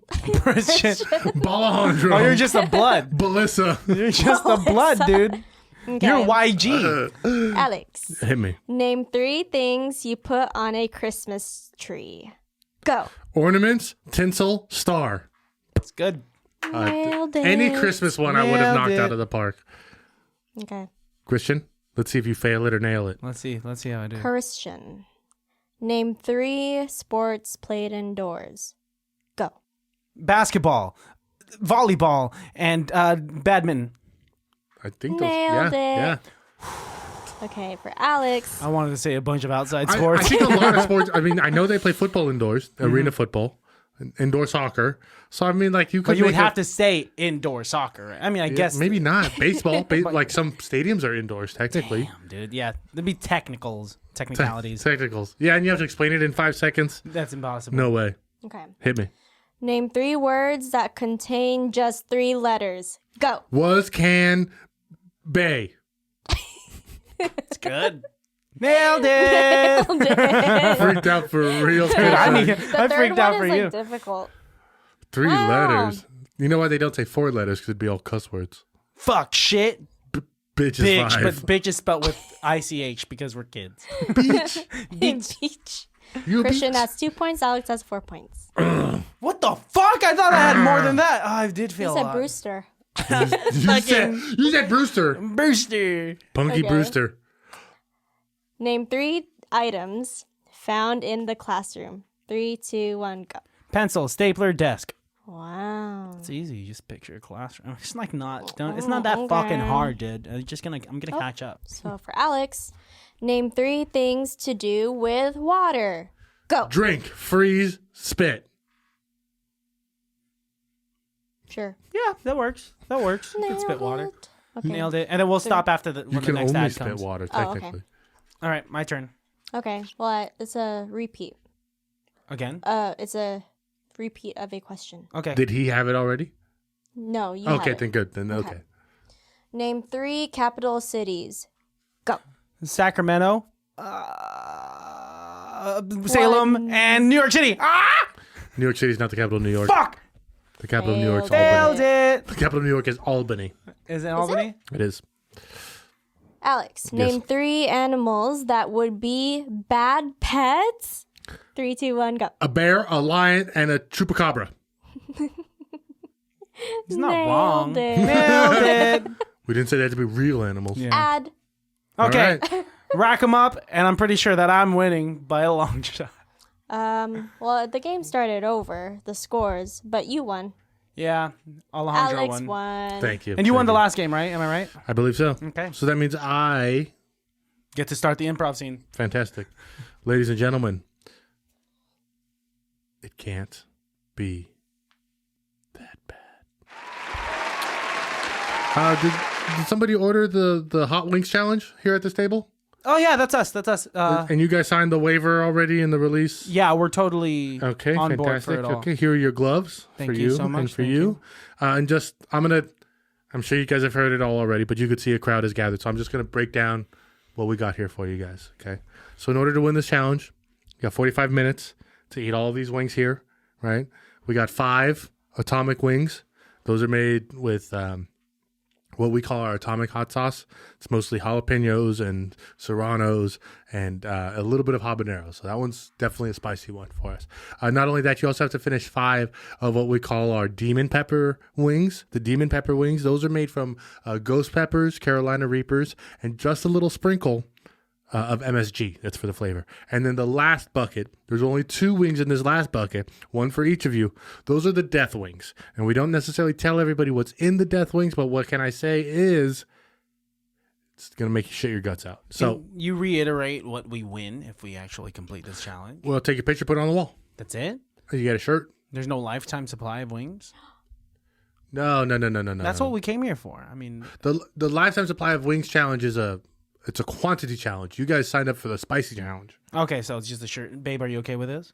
Christian.
Balahondro,
Oh, you're just the blood.
Belissa.
You're just the blood, dude.
Okay.
You're YG.
Alex.
Hit me.
Name 3 things you put on a Christmas tree. Go.
Ornaments, tinsel, star.
It's good.
Nailed it.
Any Christmas one I would have
Nailed
knocked
it.
out of the park.
Okay.
Christian, let's see if you fail it or nail it.
Let's see how I do.
Christian. Name 3 sports played indoors. Go.
Basketball, volleyball, and badminton.
I think those.
Nailed
Yeah,
it.
yeah.
Okay, for Alex.
I wanted to say a bunch of outside
I
sports.
think a lot of sports. I mean, I know they play football indoors, arena football, indoor soccer. So I mean, like you could.
But you would
make
have to say indoor soccer. I mean, I guess
maybe not baseball. Like some stadiums are indoors technically.
Damn, dude. Yeah, there'd be technicalities.
Technicals. Yeah, and you have to explain it in 5 seconds.
That's impossible.
No way.
Okay.
Hit me.
Name 3 words that contain just 3 letters. Go.
Was, can, bay.
It's good. Nailed it.
Nailed it.
Freaked out for real.
Dude, I
The
freaked
third
out
one
for
is
you.
like difficult.
3
Wow.
letters. You know why they don't say 4 letters? Because it'd be all cuss words.
Fuck, shit,
Bitch is
bitch,
5.
but bitch is spelled with ICH because we're kids.
Beach.
You a
Christian,
bitch?
that's 2 points. Alex has 4 points.
What the fuck? I thought I had more than that. Oh, I did
You
feel a
said
lot.
Brewster.
You said Brewster.
Brewster.
Punky
Okay.
Brewster.
Name 3 items found in the classroom. 3, 2, 1, go.
Pencil, stapler, desk.
Wow.
It's easy. You just picture a classroom. It's like it's not that fucking hard, dude. I'm gonna catch up.
So for Alex, name 3 things to do with water. Go.
Drink, freeze, spit.
Sure.
Yeah, that works. You can spit
Nailed
water.
it. Okay.
Nailed it. And then we'll stop after the
You
when the
can
next
only
ad
spit
comes.
water,
Oh, okay.
technically.
All right, my turn.
Okay. Well, it's a repeat.
Again.
It's a repeat of a question.
Okay.
Did he have it already?
No, you
Okay,
have
then
it.
good. Then okay.
Name 3 capital cities. Go.
Sacramento, Salem, and New York City. Ah!
New York City's not the capital of New York.
Fuck!
The capital of New York's
Failed.
Albany.
Failed it.
The capital of New York is Albany.
Is it Albany?
It is.
Alex, name 3 animals that would be bad pets. 3, 2, 1, go.
A bear, a lion, and a chupacabra.
He's not
Nailed
wrong.
it.
Nailed it.
We didn't say they had to be real animals.
Yeah.
Add.
Okay.
All right.
Rack them up, and I'm pretty sure that I'm winning by a long shot.
Well, the game started over, the scores, but you won.
Yeah, Alejandro
Alex
won.
won.
Thank you.
And you won
Thank
the last game, right? Am I right?
I believe so.
Okay.
So that means I.
Get to start the improv scene.
Fantastic. Ladies and gentlemen, it can't be that bad. Did somebody order the hot wings challenge here at this table?
Oh yeah, that's us. That's us.
And you guys signed the waiver already in the release?
Yeah, we're totally
okay.
on
Fantastic.
board for it all.
Okay, here are your gloves.
Thank
for
you so much.
and for
Thank
you. And just I'm sure you guys have heard it all already, but you could see a crowd has gathered. So I'm just gonna break down what we got here for you guys. Okay. So in order to win this challenge, you got 45 minutes to eat all of these wings here, right? We got 5 atomic wings. Those are made with what we call our atomic hot sauce. It's mostly jalapenos and serranos and a little bit of habanero. So that one's definitely a spicy one for us. Not only that, you also have to finish 5 of what we call our demon pepper wings. The demon pepper wings, those are made from ghost peppers, Carolina Reapers, and just a little sprinkle of MSG. That's for the flavor. And then the last bucket, there's only 2 wings in this last bucket, one for each of you. Those are the death wings. And we don't necessarily tell everybody what's in the death wings, but what can I say is it's going to make you shit your guts out. So
Can you reiterate what we win if we actually complete this challenge?
we'll take a picture, put it on the wall.
That's it?
You get a shirt.
There's no lifetime supply of wings?
No.
That's what we came here for. I mean,
The lifetime supply of wings challenge is it's a quantity challenge. You guys signed up for the spicy challenge.
okay, so it's just a shirt. Babe, are you okay with this?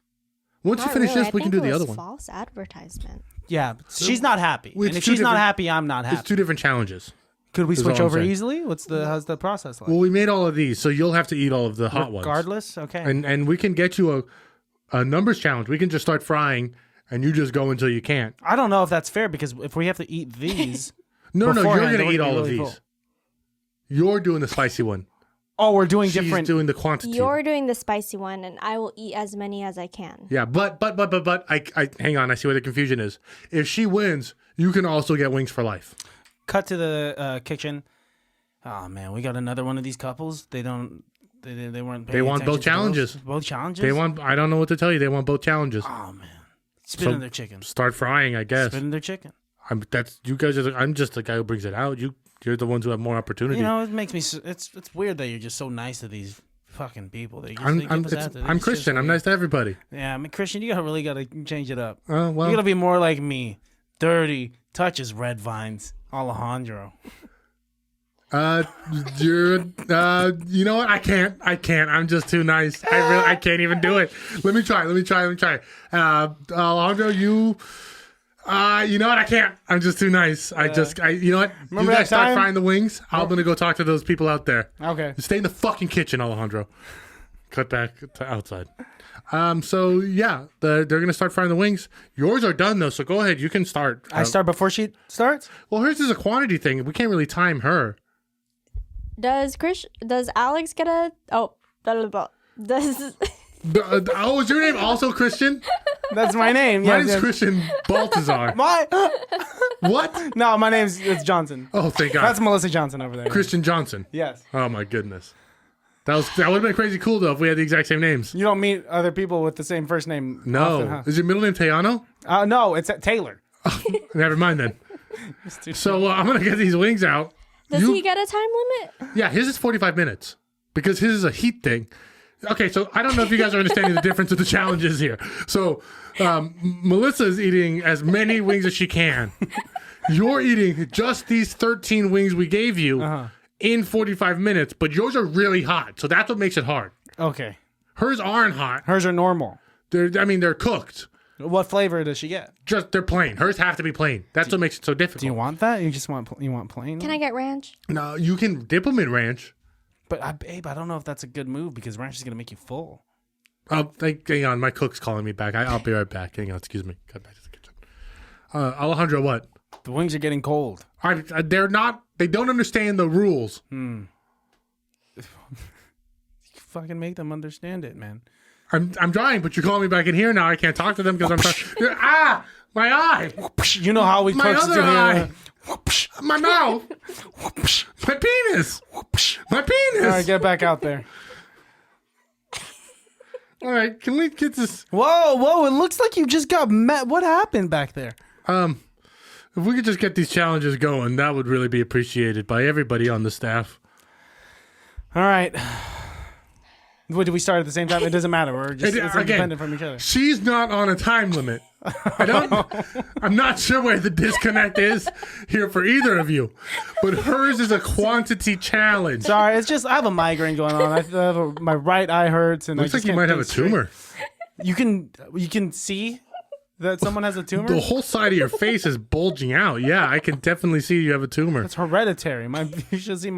Once you
Not
finish
really.
this,
I
we can
think
do
it
the
was
other one.
False advertisement.
Yeah, but she's not happy.
Well,
And
it's
if
two
she's not
different-
happy, I'm not
It's
happy.
2 different challenges.
Could we
is
switch
all I'm
over
saying.
easily? How's the process like?
Well, we made all of these, so you'll have to eat all of the hot ones.
Regardless? Okay.
And we can get you a numbers challenge. We can just start frying, and you just go until you can't.
I don't know if that's fair because if we have to eat these...
No, you're
beforehand,
going
we're
to eat
gonna be
all of
really
these.
full.
You're doing the spicy one.
Oh, we're doing
She's
different...
doing the quantity.
You're doing the spicy one, and I will eat as many as I can.
Yeah, but I hang on. I see where the confusion is. If she wins, you can also get wings for life.
Cut to the kitchen. Oh, man, we got another one of these couples. They weren't paying
They want
attention
both
to those.
challenges.
Both challenges?
They want. I don't know what to tell you. They want both challenges.
Oh, man. Spit in their chicken.
Start frying, I guess.
Spit in their chicken.
You guys are. I'm just the guy who brings it out. You're the ones who have more opportunity.
You know, it makes me... It's weird that you're just so nice to these fucking people. They give us after.
I'm
It's
Christian.
just
I'm
weird.
nice to everybody.
Yeah, I mean, Christian, you really gotta change it up.
Well,
You gotta be more like me. Dirty, touches red vines. Alejandro.
You're. You know what? I can't. I'm just too nice. I can't even do it. Let me try. Alejandro, you. You know what? I can't. I'm just too nice. You know what?
Remember
you
that
guys start
time?
frying the wings. I'm gonna go talk to those people out there.
Okay.
Stay in the fucking kitchen, Alejandro. Cut back to outside. So yeah, they're gonna start frying the wings. Yours are done though, so go ahead. You can start.
I start before she starts?
Well, hers is a quantity thing. We can't really time her.
Does Alex get a... Oh, blah, blah, blah. Does...
Oh, is your name also Christian?
That's my name.
Mine's
yes.
Christian Baltazar.
My...
What?
No, my name's Johnson.
Oh, thank God.
That's Melissa Johnson over there.
Christian Johnson.
Yes.
Oh my goodness. That would have been crazy cool though if we had the exact same names.
You don't meet other people with the same first name
No.
often, huh?
Is your middle name Teano?
No, it's Taylor.
Never mind then. So I'm gonna get these wings out.
Does he get a time limit?
Yeah, his is 45 minutes because his is a heat thing. Okay, so I don't know if you guys are understanding the difference of the challenges here. So Melissa is eating as many wings as she can. You're eating just these 13 wings we gave you in 45 minutes, but yours are really hot. So that's what makes it hard.
Okay.
Hers aren't hot.
Hers are normal.
They're cooked.
What flavor does she get?
Just they're plain. Hers have to be plain. That's what makes it so difficult.
Do you want that? You just want plain?
Can I get ranch?
No, you can dip them in ranch.
But babe, I don't know if that's a good move because ranch is gonna make you full.
Oh, hang on. My cook's calling me back. I'll be right back. Hang on. Excuse me. Cut back to the kitchen. Alejandro, what?
The wings are getting cold.
They're not. They don't understand the rules.
You fucking make them understand it, man.
I'm trying, but you're calling me back in here now. I can't talk to them because I'm trying. My eye,
You know how we
my
cook
other eye, my mouth, my penis, my penis.
All right, get back out there.
All right, can we get this?
Whoa! It looks like you just got met. What happened back there?
If we could just get these challenges going, that would really be appreciated by everybody on the staff.
All right. What, did we start at the same time? It doesn't matter. We're just it's independent from each other.
She's not on a time limit. I'm not sure where the disconnect is here for either of you, but hers is a quantity challenge.
Sorry, it's just I have a migraine going on. My right eye hurts, and
Looks
I
like
just
you
can't
might have a
think straight.
tumor.
You can see that someone has a tumor.
The whole side of your face is bulging out. Yeah, I can definitely see you have a tumor.
It's hereditary. You should see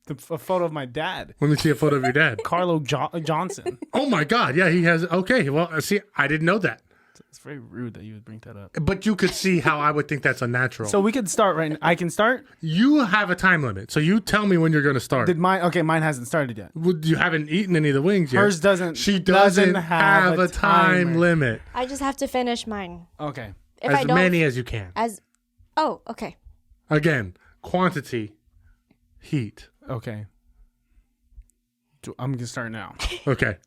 a photo of my dad,
Let me see a photo of your dad.
Carlo Johnson.
Oh my God. Yeah, he has. Okay. Well, see, I didn't know that.
It's very rude that you would bring that up.
But you could see how I would think that's unnatural.
So we could start right now. I can start?
You have a time limit. So you tell me when you're going to start.
Mine hasn't started yet.
Well, you haven't eaten any of the wings yet.
Hers doesn't.
She doesn't have a time
timer.
limit.
I just have to finish mine.
Okay.
If I
As
don't,
many as you can.
Oh, okay.
Again, quantity, heat.
Okay. I'm going to start now.
Okay.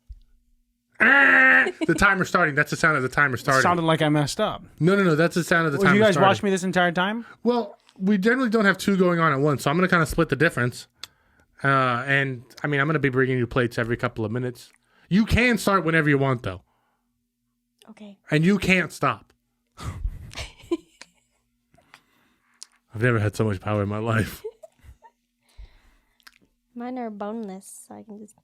The timer's starting. That's the sound of the timer starting.
Sounded like I messed up.
No. That's the sound of the
Well,
timer
you guys
starting.
watched me this entire time?
Well, we generally don't have two going on at once, so I'm going to kind of split the difference. And, I mean, I'm going to be bringing you plates every couple of minutes. You can start whenever you want, though.
Okay.
And you can't stop. I've never had so much power in my life.
Mine are boneless, so I can just.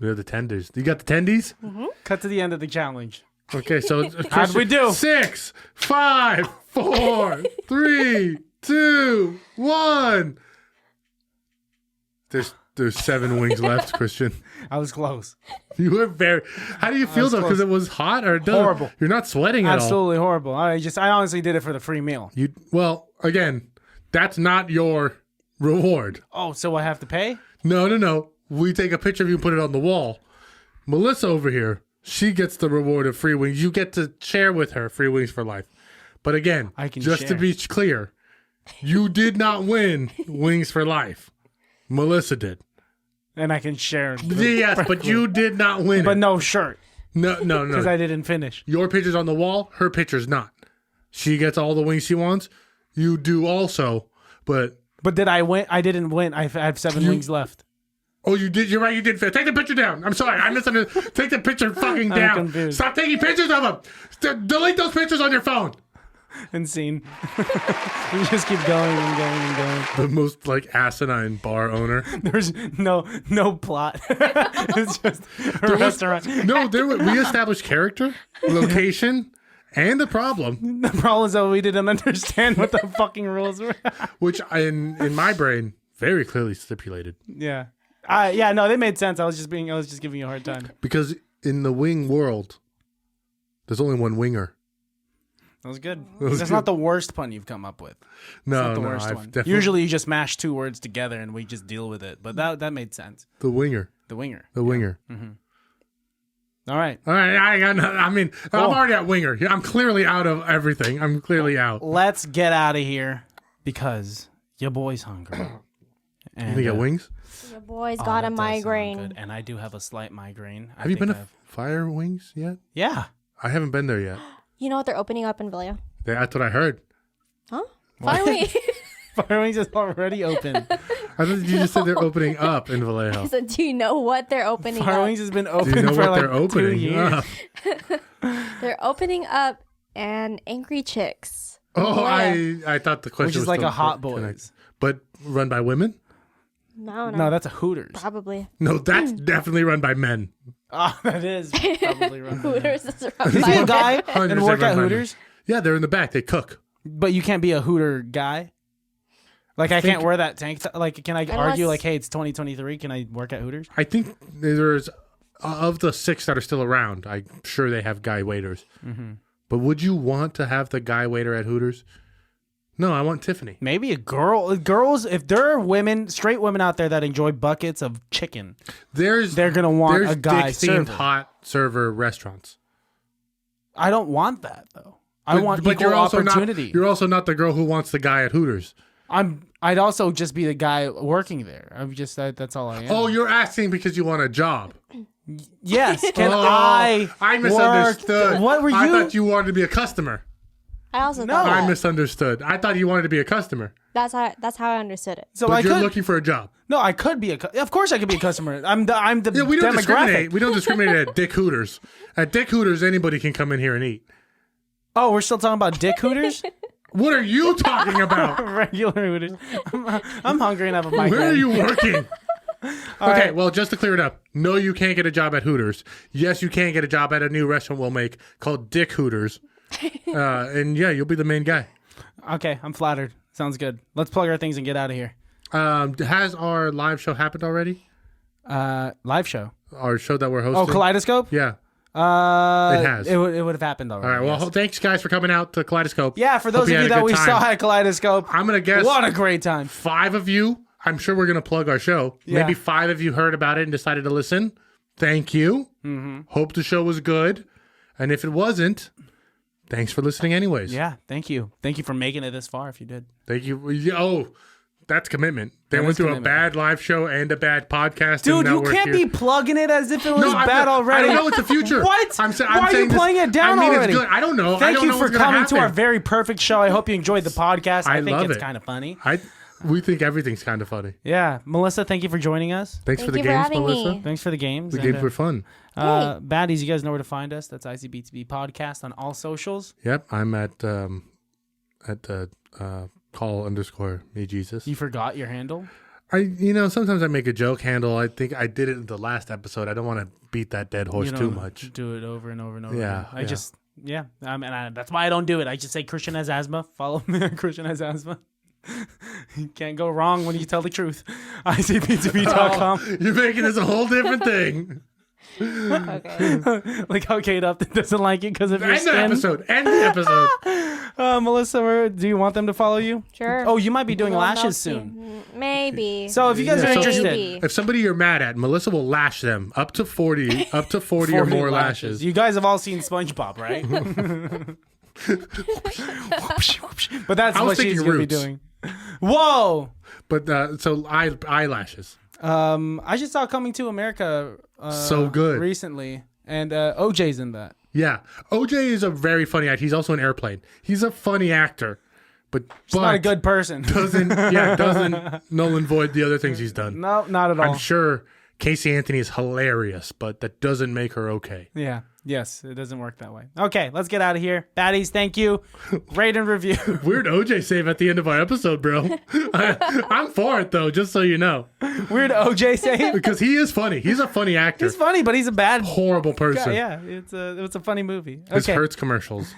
We have the tenders. You got the tendies?
Cut to the end of the challenge.
Okay, so
How'd we do?
6, 5, 4, 3, 2, 1. There's 7 wings left, Christian.
I was close.
You were very. How do you feel though? Because it was hot or
Horrible.
You're not sweating at all.
Absolutely horrible. I honestly did it for the free meal.
Well, again, that's not your reward.
Oh, so I have to pay?
No. We take a picture of you and put it on the wall. Melissa over here, she gets the reward of free wings. You get to share with her free wings for life. But again, just to
share.
be clear, you did not win wings for life. Melissa did.
And I can share.
Yes, but you did not win.
But
it.
no shirt.
No.
Because I didn't finish.
Your picture's on the wall. Her picture's not. She gets all the wings she wants. You do also, but
did I win? I didn't win. I have 7 wings left.
oh, you did. You're right. You did. Take the picture down. I'm sorry. I misunderstood. Take the picture fucking down.
confused.
Stop taking pictures of them. Delete those pictures on your phone.
And scene. We just keep going and going and going.
The most like asinine bar owner.
There's no plot. It's just a restaurant.
No, we established character, location, and the problem,
The problem is that we didn't understand what the fucking rules were.
which in my brain very clearly stipulated.
Yeah. No, they made sense. I was just giving you a hard time.
Because in the wing world, there's only one winger.
That was good. That's not the worst pun you've come up with.
No,
The
no,
worst
I've
one.
definitely
Usually you just mash 2 words together and we just deal with it. But that made sense.
the winger.
The winger.
The winger.
All right.
All right, I'm already at winger. I'm clearly out of everything. I'm clearly out.
Let's get out of here because your boy's hungry. And,
You gonna get wings?
The boy's
oh,
got
that
a
does sound
migraine.
good. And I do have a slight migraine.
Have you been to Fire Wings yet?
Yeah.
I haven't been there yet.
You know what they're opening up in Vallejo?
That's what I heard.
Huh? Finally.
Fire Wings is already open.
I thought you just said they're opening up in Vallejo.
So do you know what they're opening
Fire
up?
Wings has been
Do
open
you know
for
what
like
they're
2
opening
years.
up?
They're opening up an Angry Chicks.
Oh,
Vallejo.
I thought the question
Which is
was
like
still
a Hot
connect.
Boys.
But run by women?
No.
No, that's a Hooters.
Probably.
No, that's definitely run by men.
Oh, that is probably wrong.
Hooters is run
Is he
by
a guy
100%
and work at
run by men.
Hooters?
Yeah, they're in the back. They cook.
But you can't be a Hooter guy? Like, I can't wear that tank top. Like, can I argue, like, hey, it's 2023. Can I work at Hooters?
I think there's, of the 6 that are still around, I'm sure they have guy waiters.
Mm-hmm.
But would you want to have the guy waiter at Hooters? No, I want Tiffany.
Maybe a girl. Girls, if there are women, straight women out there that enjoy buckets of chicken, they're going to want a guy
dick-themed
server.
hot server restaurants.
I don't want that, though. I want equal
you're also
opportunity.
You're also not the girl who wants the guy at Hooters.
I'd also just be the guy working there. I'm just that's all I am.
Oh, you're asking because you want a job.
Yes. Can
Oh,
I
misunderstood.
work? What were you?
I thought you wanted to be a customer.
I also
No.
thought
I
that.
misunderstood. I thought you wanted to be a customer.
That's how I understood it.
So
But
I
you're
could.
looking for a job.
No, I could be of course I could be a customer. I'm the
Yeah, we don't discriminate.
demographic.
We don't discriminate at Dick Hooters. At Dick Hooters, anybody can come in here and eat.
Oh, we're still talking about Dick Hooters?
What are you talking about?
Regular Hooters. I'm hungry enough of my
Where are you working?
All
Okay,
right.
well, just to clear it up, no, you can't get a job at Hooters. Yes, you can get a job at a new restaurant we'll make called Dick Hooters. And yeah, you'll be the main guy.
Okay, I'm flattered. Sounds good. Let's plug our things and get out of here.
Has our live show happened already?
Live show.
Our show that we're
Oh,
hosting?
Kaleidoscope?
Yeah.
It
has.
It would have happened already.
All right, well,
yes.
thanks, guys, for coming out to Kaleidoscope.
Yeah, for those
Hope
of
had
you
a
that
good
we
time.
saw at Kaleidoscope,
I'm going to guess
what a great time.
5 of you, I'm sure we're going to plug our show.
Yeah.
Maybe 5 of you heard about it and decided to listen. Thank you.
Mm-hmm.
Hope the show was good. And if it wasn't, thanks for listening anyways.
Yeah, thank you. Thank you for making it this far if you did.
Thank you. Oh, that's commitment. They
That
went
is
through
commitment.
a bad live show and a bad podcast.
Dude,
and now
you
we're
can't
here.
be plugging it as if it was
I'm
bad
not-
already.
I know it's the future.
What?
I'm
Why are you
saying this-
playing it down
I mean,
already?
It's good. I don't know. I
Thank
don't
you
know
for
what's gonna
coming to our
happen.
very perfect show. I hope you enjoyed the podcast. I think
love
it's
it.
kind of funny.
We think everything's kind of funny.
Yeah. Melissa, thank you for joining us.
Thanks
Thank
for the
you for
games,
having
Melissa.
me.
Thanks for the games.
The
and,
games were fun.
Baddies, you guys know where to find us. That's ICB2B Podcast on all socials.
Yep, I'm at call_me Jesus.
You forgot your handle?
Sometimes I make a joke handle. I think I did it in the last episode. I don't want to beat that dead horse
You
too
don't
much.
Do it over and over and over.
Yeah,
again. That's why I don't do it. I just say Christian has asthma. Follow me. Christian has asthma. You can't go wrong when you tell the truth. ICB2B.com.
You're making this a whole different thing.
Okay.
Like how Kate Upton doesn't like it because of your
End the
skin.
episode. End the episode.
Melissa, do you want them to follow you?
Sure.
Oh, you might be doing
Well,
lashes
they'll
soon.
see. Maybe.
So if you guys are
so-
interested,
Maybe.
If somebody you're mad at, Melissa will lash them up to 40 or
40
more lashes.
You guys have all seen SpongeBob, right? But that's
I was
what she's
thinking
gonna be
roots.
doing. Whoa!
But so eyelashes.
I just saw Coming to America.
So good.
Recently, and OJ's in that.
Yeah. OJ is a very funny actor. He's also an Airplane. He's a funny actor, but
He's not a good person.
doesn't null and void the other things he's done.
No, not at all.
I'm sure Casey Anthony is hilarious, but that doesn't make her okay.
Yeah. Yes, it doesn't work that way. Okay, let's get out of here. Baddies, thank you. Rate and review.
Weird OJ save at the end of our episode, bro. I'm for it though, just so you know,
Weird OJ save.
because he is funny. He's a funny actor.
He's funny, but he's a bad.
Horrible person.
Yeah, it's a funny movie.
His
Okay.
Hurts commercials.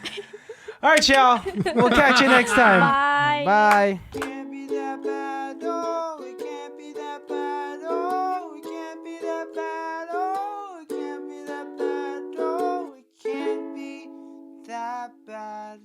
All right, y'all. We'll catch you next time.
Bye.
Bye.
Can't be that bad, oh, it can't be that bad, oh, it can't be that bad, oh, it can't be that bad, oh, it can't be that bad.